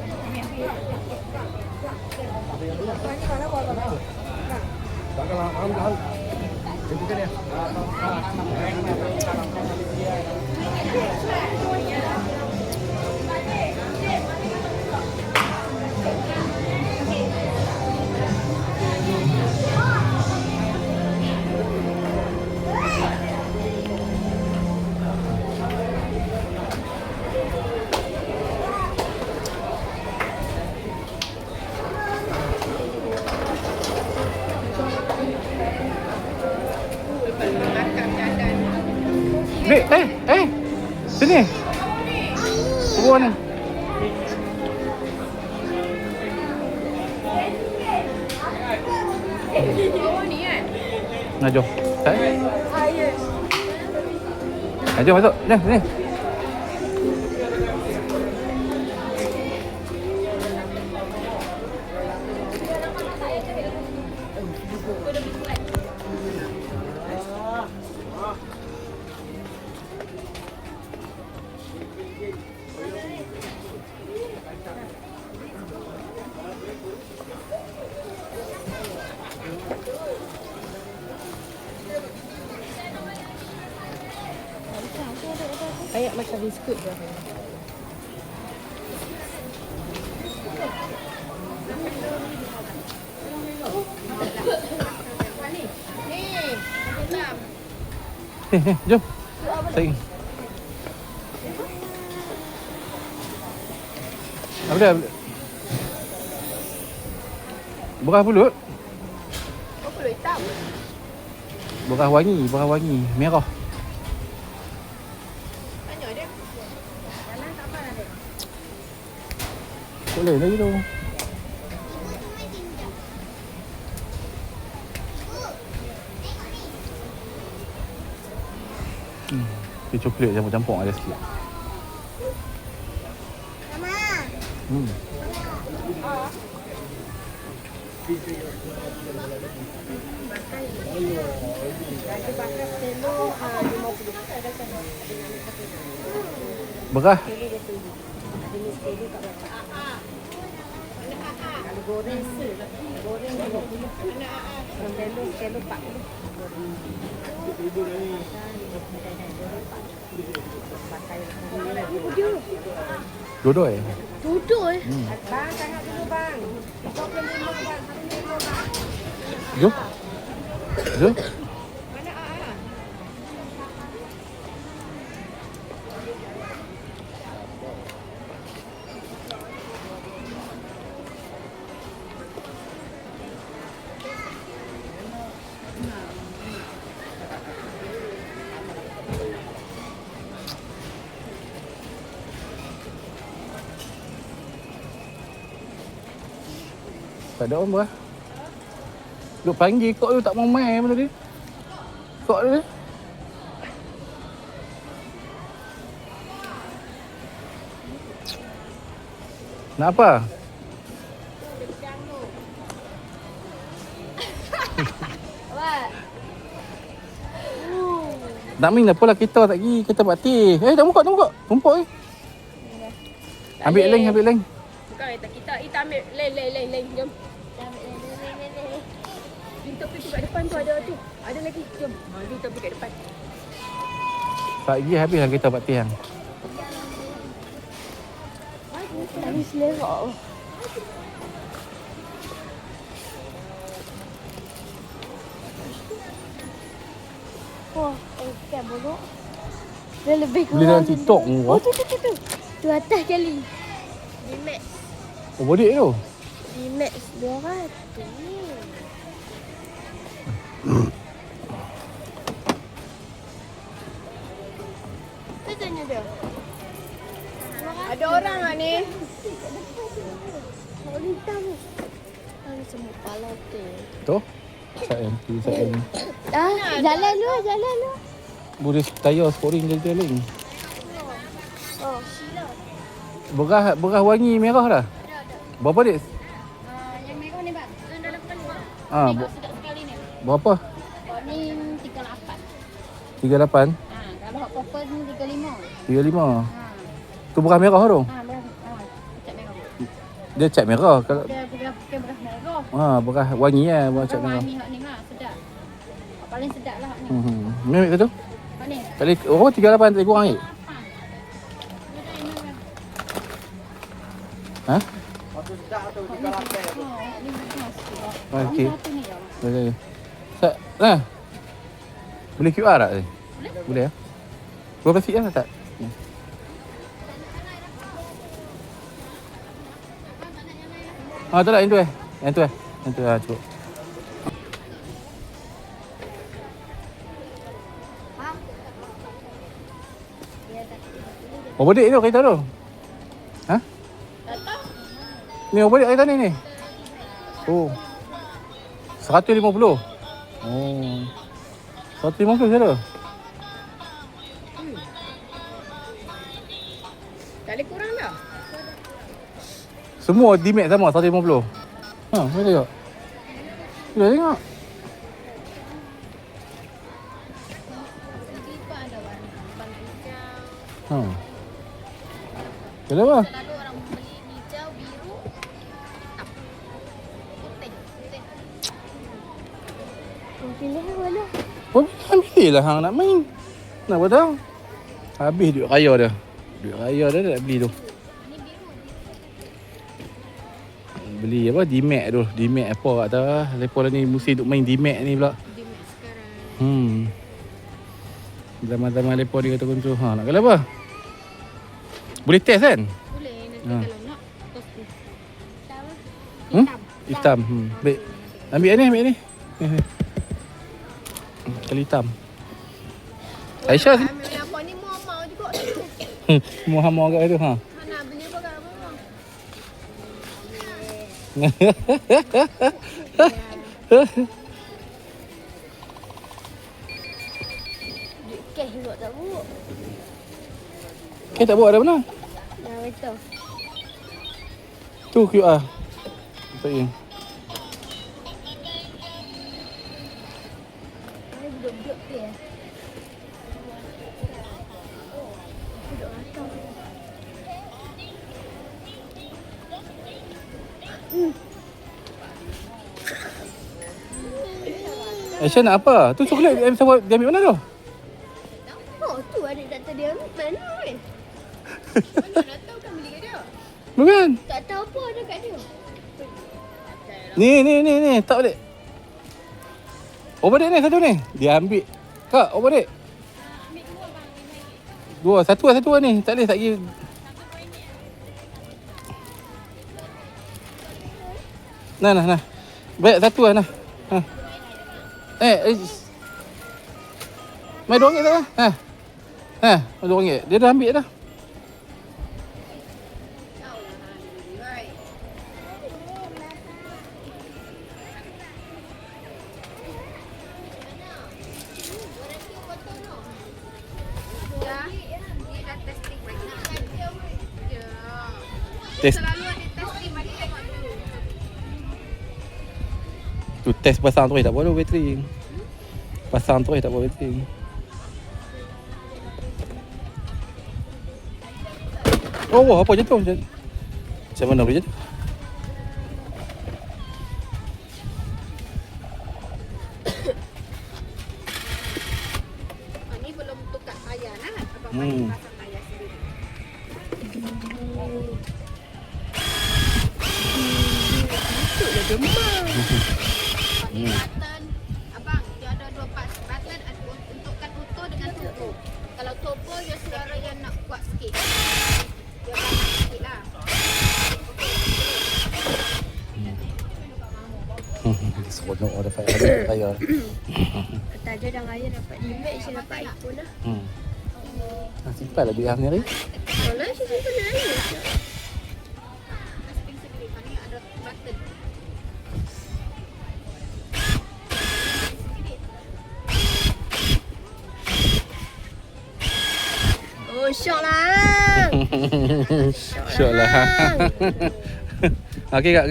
Dek, sini. Buat ni. Oh ni kan? Nah, jom. Jom masuk. Jom, sini. Kayak macam biskut je. Jom. Saya. Apa dia? Berapa pulut? Oh, pulut hitam. Beras wangi, merah. Tanya dia. Jalan tak apa ada. Boleh lagi tu. Dia coklat campur-campur ada sikit. Hmm. Beras. Dua-dua eh? Duduk eh. Bang, tengok dulu bang. 25 bang, 25 bang. Jom. Jom. Mana ah? Tak ada orang beras. Duk panggil kok tu tak mau main benda ni. Kok dia. Nak apa? What? Nak main apa lah kita tak pergi. Kita buat teh. Tak buka. Tumpuk eh. Ambil leng. Bukan kita ambil lain. Jom. Pintu kat depan tu ada tu. Ada lagi. Jom. Kita pergi kat depan. Pagi habis lah kita buat teh yang. Habis lewat. Wah, ikan bolok. Dia lebih kurang. Boleh dalam TikTok ni. Oh, tu. Tu atas kali. Di Max. Oh, bodik tu. Di Max 200. Tu tanya dia. Ada orang tak ni? Orang hitam. Ada semua kepala tu. Tu. Saya Jalan lu. boleh tayar sporing dia leng. Oh. Beras wangi merah dah. Berapa dik? Yang merah ni bang. Yang dalam kan bang. Ah, Sedap sekali ni. berapa? Oh ni 38. 38, Kalau hot purple ni 35. 35. Ha. Tu beras merah tu. Ha merah. Cat merah. Dia cat merah. Kalau Dia beras merah. beras wangi beras cat merah. Ni hot ni lah sedap. Hot paling sedap lah hot ni. Memang ke tu? Hot ni. Tadi oh 38 tak kurang lagi. Ha? Waktu sedap tu 300 tu. Ni beras. Okey. Satu ni je. Boleh. Boleh QR tak? Boleh ya? Berapa sikit lah tak? Tu lah yang tu Yang tu lah cukup. Oh, bodik tu kereta tu. Ha? Ni oh, bodik kereta ni. Oh. 150. Oh. 150 je tu. Tak boleh kurang dah. Semua D-Max sama 150. Boleh tengok. Boleh tengok. Tiba ada warna hijau. Kenapa? Selalu orang beli hijau, biru, hitam. Putih. Pilih warna. Pilih lah hang nak main. Nak apa tahu? Habis duit raya dia. Duit raya dia nak beli tu. Ni biru. Beli apa? D-Max tu. D-Max apa kat atas. Lepas lah ni mesti duk main D-Max ni pula. Dia mat sekarang. Zaman-zaman lepas ni kata kuncu. Nak kala apa? Boleh test kan? Boleh nanti Ha. kalau nak kos tu. Hitam. Baik. Ambil ni. Ni. Kali hitam. Aisyah Ambil apa ni mau juga tu. semua hama kat tu ha. Mana beli barang apa? Duit cash juga tak buruk. Tak buat ada mana? Dah betul. Tu QR. Tak ya. Ini duduk-duduk tu ya. Duduk atas. Aisyah nak apa? Tu coklat dia ambil mana tu? Oh tu adik tak tahu dia ambil mana weh. Mana nak tahu kan beli kat dia? Bukan. Tak tahu apa ada kat dia. Ni. Tak balik. Obadik ni satu ni. Dia ambil. Kak, obadik. Dua. Satu ni. Tak boleh tak pergi. Nah. Baik satu lah nah. Ha. Mai RM2 tak lah. RM2. Dia dah ambil dah. Test. Selalu ada testing bagi tengok dulu. Tu test pasang terus tak boleh bateri. Pasang terus tak boleh bateri. Oh, apa jatuh? Macam mana boleh jatuh? Ni belum tukar tayar lah. Abang Hmm. pasang tayar sendiri. Ni button. Abang, dia ada dua part. Button ada untukkan auto dengan turbo. Kalau turbo dia suara yang nak kuat sikit. Dia panas sikit lah. Seronok ada tayar. Kata je dah raya dapat limit, saya dapat iPhone lah. Simpan lah duit ni hari. Kalau saya simpan air. Spring sendiri. Ni ada button. Oh, syok lah. Syok lah. Okey kak.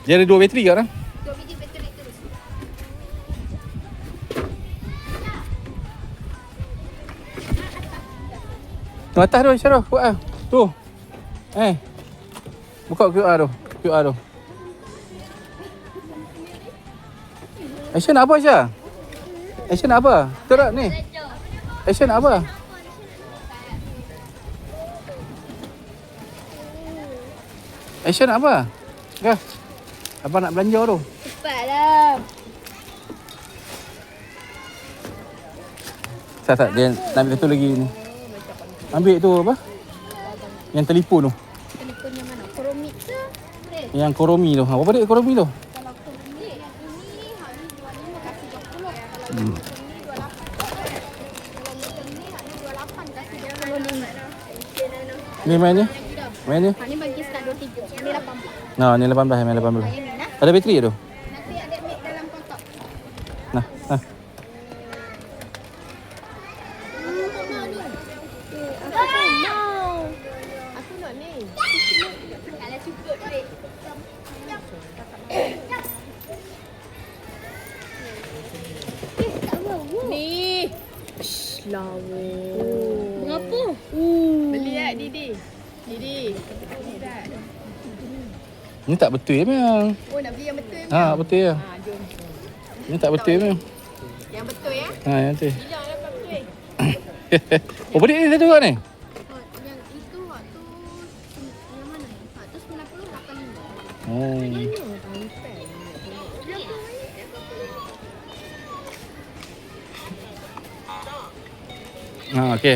Dia ada 2 bateri kat orang. 2 biji bateri terus. Tu atas tu Syarah, buat ah. Tu. Buka QR tu. Aisyah nak apa Aisyah? Aisyah nak apa? Terak ni. Aisyah nak apa? Aisyah nak apa? Dah. Abang nak belanja tu. Cepatlah. Tak, dia nak ambil satu lagi ni. Ambil tu apa? Yang telefon tu. Telefon yang mana? Koromit ke? Yang Koromi tu. Berapa duit Koromi tu? Kalau koromit yang ini hak ni 25 kasih 20. Kalau ni 28. Kalau macam ni hak ni 28 kasih 25. Ni main ni? Main ni? Hak ni bagi start 23. Yang ni 18. Nah, ni 18, main 18. Yang ni nah. Ada bateri tu? Nanti ada mic dalam kotak. Nah. Aku nak ni. Kalau cukup duit. Ni. Lawa. Berapa? Beli tak Didi? Didi. Beli tak? Ni tak betul memang. Oh nak beli yang betul ni. Ha, betul ya. Ha, jom. Ni tak betul memang. Yang betul ya. Ha, yang betul. Bila dapat betul? Oh, bedik ni satu kat ni? Yang itu waktu yang mana? Waktu 90 85. Oh. Ha, okey.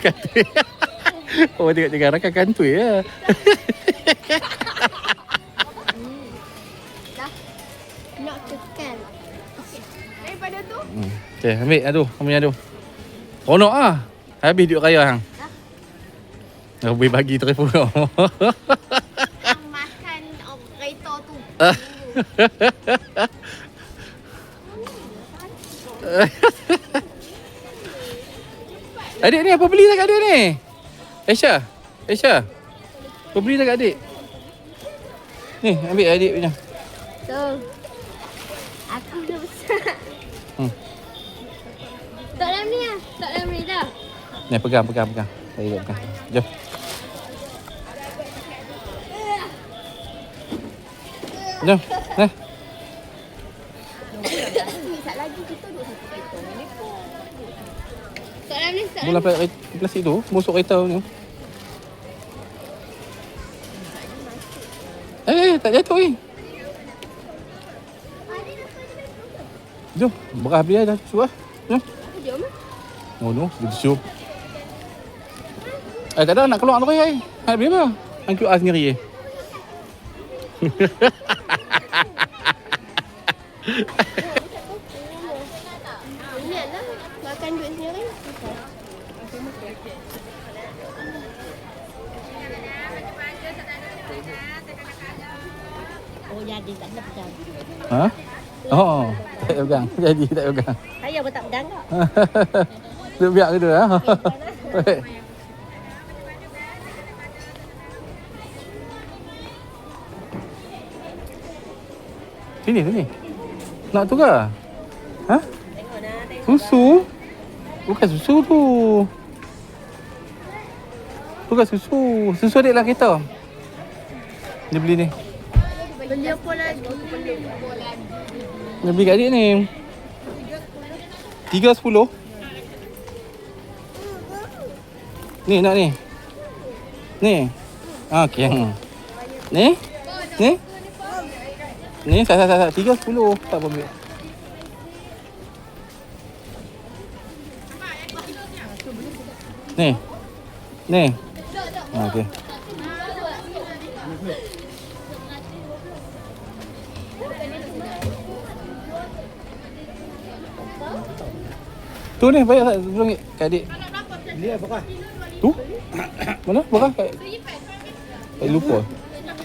Kata. Oh, tengok-tengok rakan kantoi ya. Dah. Nak tekan. Okey. Daripada tu, Okay, ambil adu. Kamu yang adu. Ronok ah. Habis duit raya hang. Dah boleh bagi terus pun. yang makan kereta tu. Adik ni apa beli tak kat adik ni? Aisyah. Aisyah. Apa beli tak kat adik? Ni, ambil adik punya. So, aku dah besar. Tak dalam ni lah. Tak dalam ni dah. Ni pegang. Saya pegang. Jom. Jom. Nah. Ni sat lagi kita duduk satu kereta ni pun. Tak dalam ni, tak Bola dalam ni. plastik tu masuk kereta ni. Tak jatuh ni. Jom, beras beli dah susu ah. Jom. Jom. Oh no, dia susu. Tak ada nak keluar tu ai. Nak beli apa? Hang QR sendiri eh. Ini lah. Makan duit sendiri. Oh, jadi tak ada pegang. Ha? Oh, tak payah pegang. Jadi tak payah pegang. Saya pun tak pegang kak. Duk biar ke tu ha? Sini. Nak tu ke? Ha? Susu? Bukan susu tu. Bukan susu. Susu adik lah kereta. Dia beli ni. Beli apa lagi? Beli apa lagi? Dia beli kat adik ni. 3.10. Ni nak ni. Ni. Okey. Ni. Ni sat 3.10. Tak apa ambil. Ni. Okey. Tu ni bayar tak RM10 kat adik. Ni apa kah? Tu? Mana? Berapa? Kat lupa.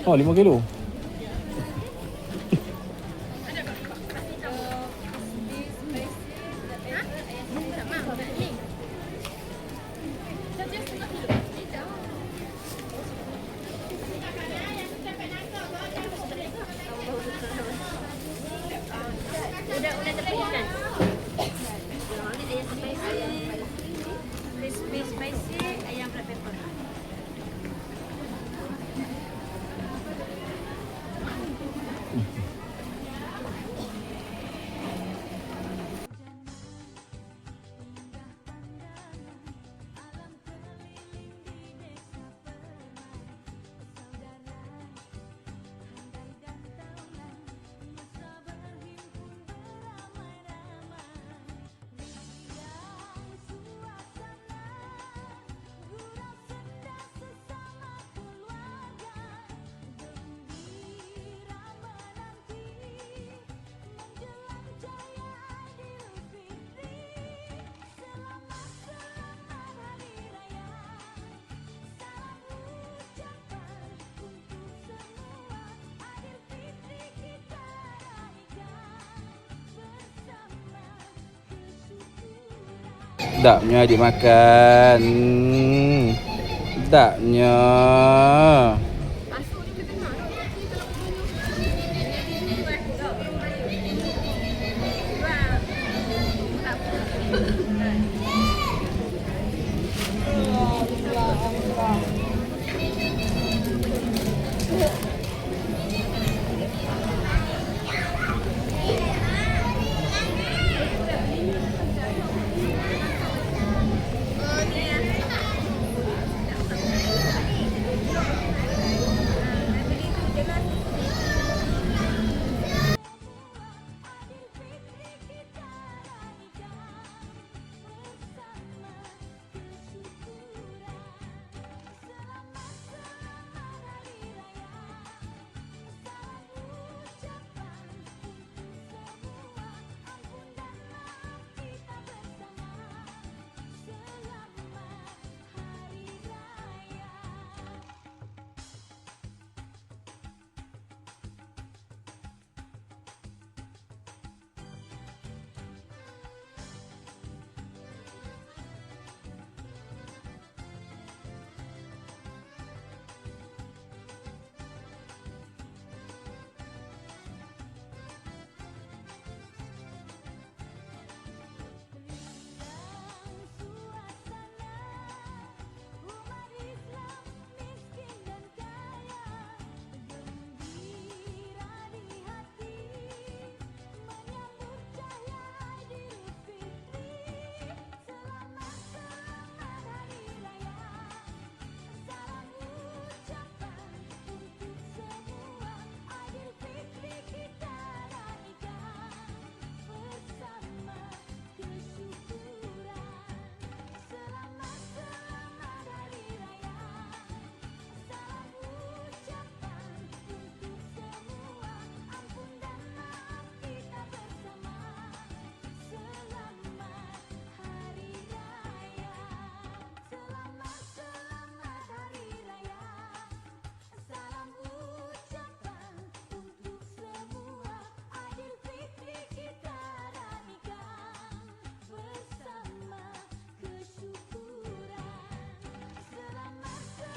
Oh, 5 kilo. Udah terpisah. Spicy, ayam black pepper. Sedapnya adik makan. Sedapnya.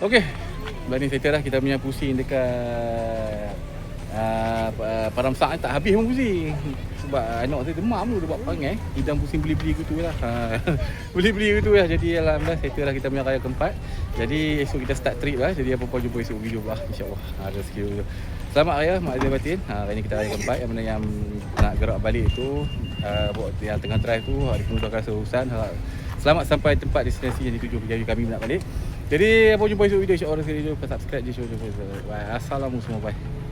Okey. Lepas ni settle dah kita punya pusing dekat Paramsak ni tak habis pun pusing. Sebab anak saya demam tu dia buat perangai. Hidang pusing beli-beli gitu lah. Beli-beli gitu lah. Jadi alhamdulillah settle dah kita punya raya keempat. Jadi esok kita start trip lah. Jadi apa-apa jumpa esok video lah insya-Allah. Rezeki dulu. Selamat raya mak Aizil batin. Hari ni kita raya keempat yang mana yang nak gerak balik tu buat yang tengah drive tu dimudahkan seurusan. Selamat sampai tempat destinasi yang dituju bagi kami nak balik. Jadi apa jumpa esok video insya-Allah. Subscribe je show. Assalamualaikum semua. Bye.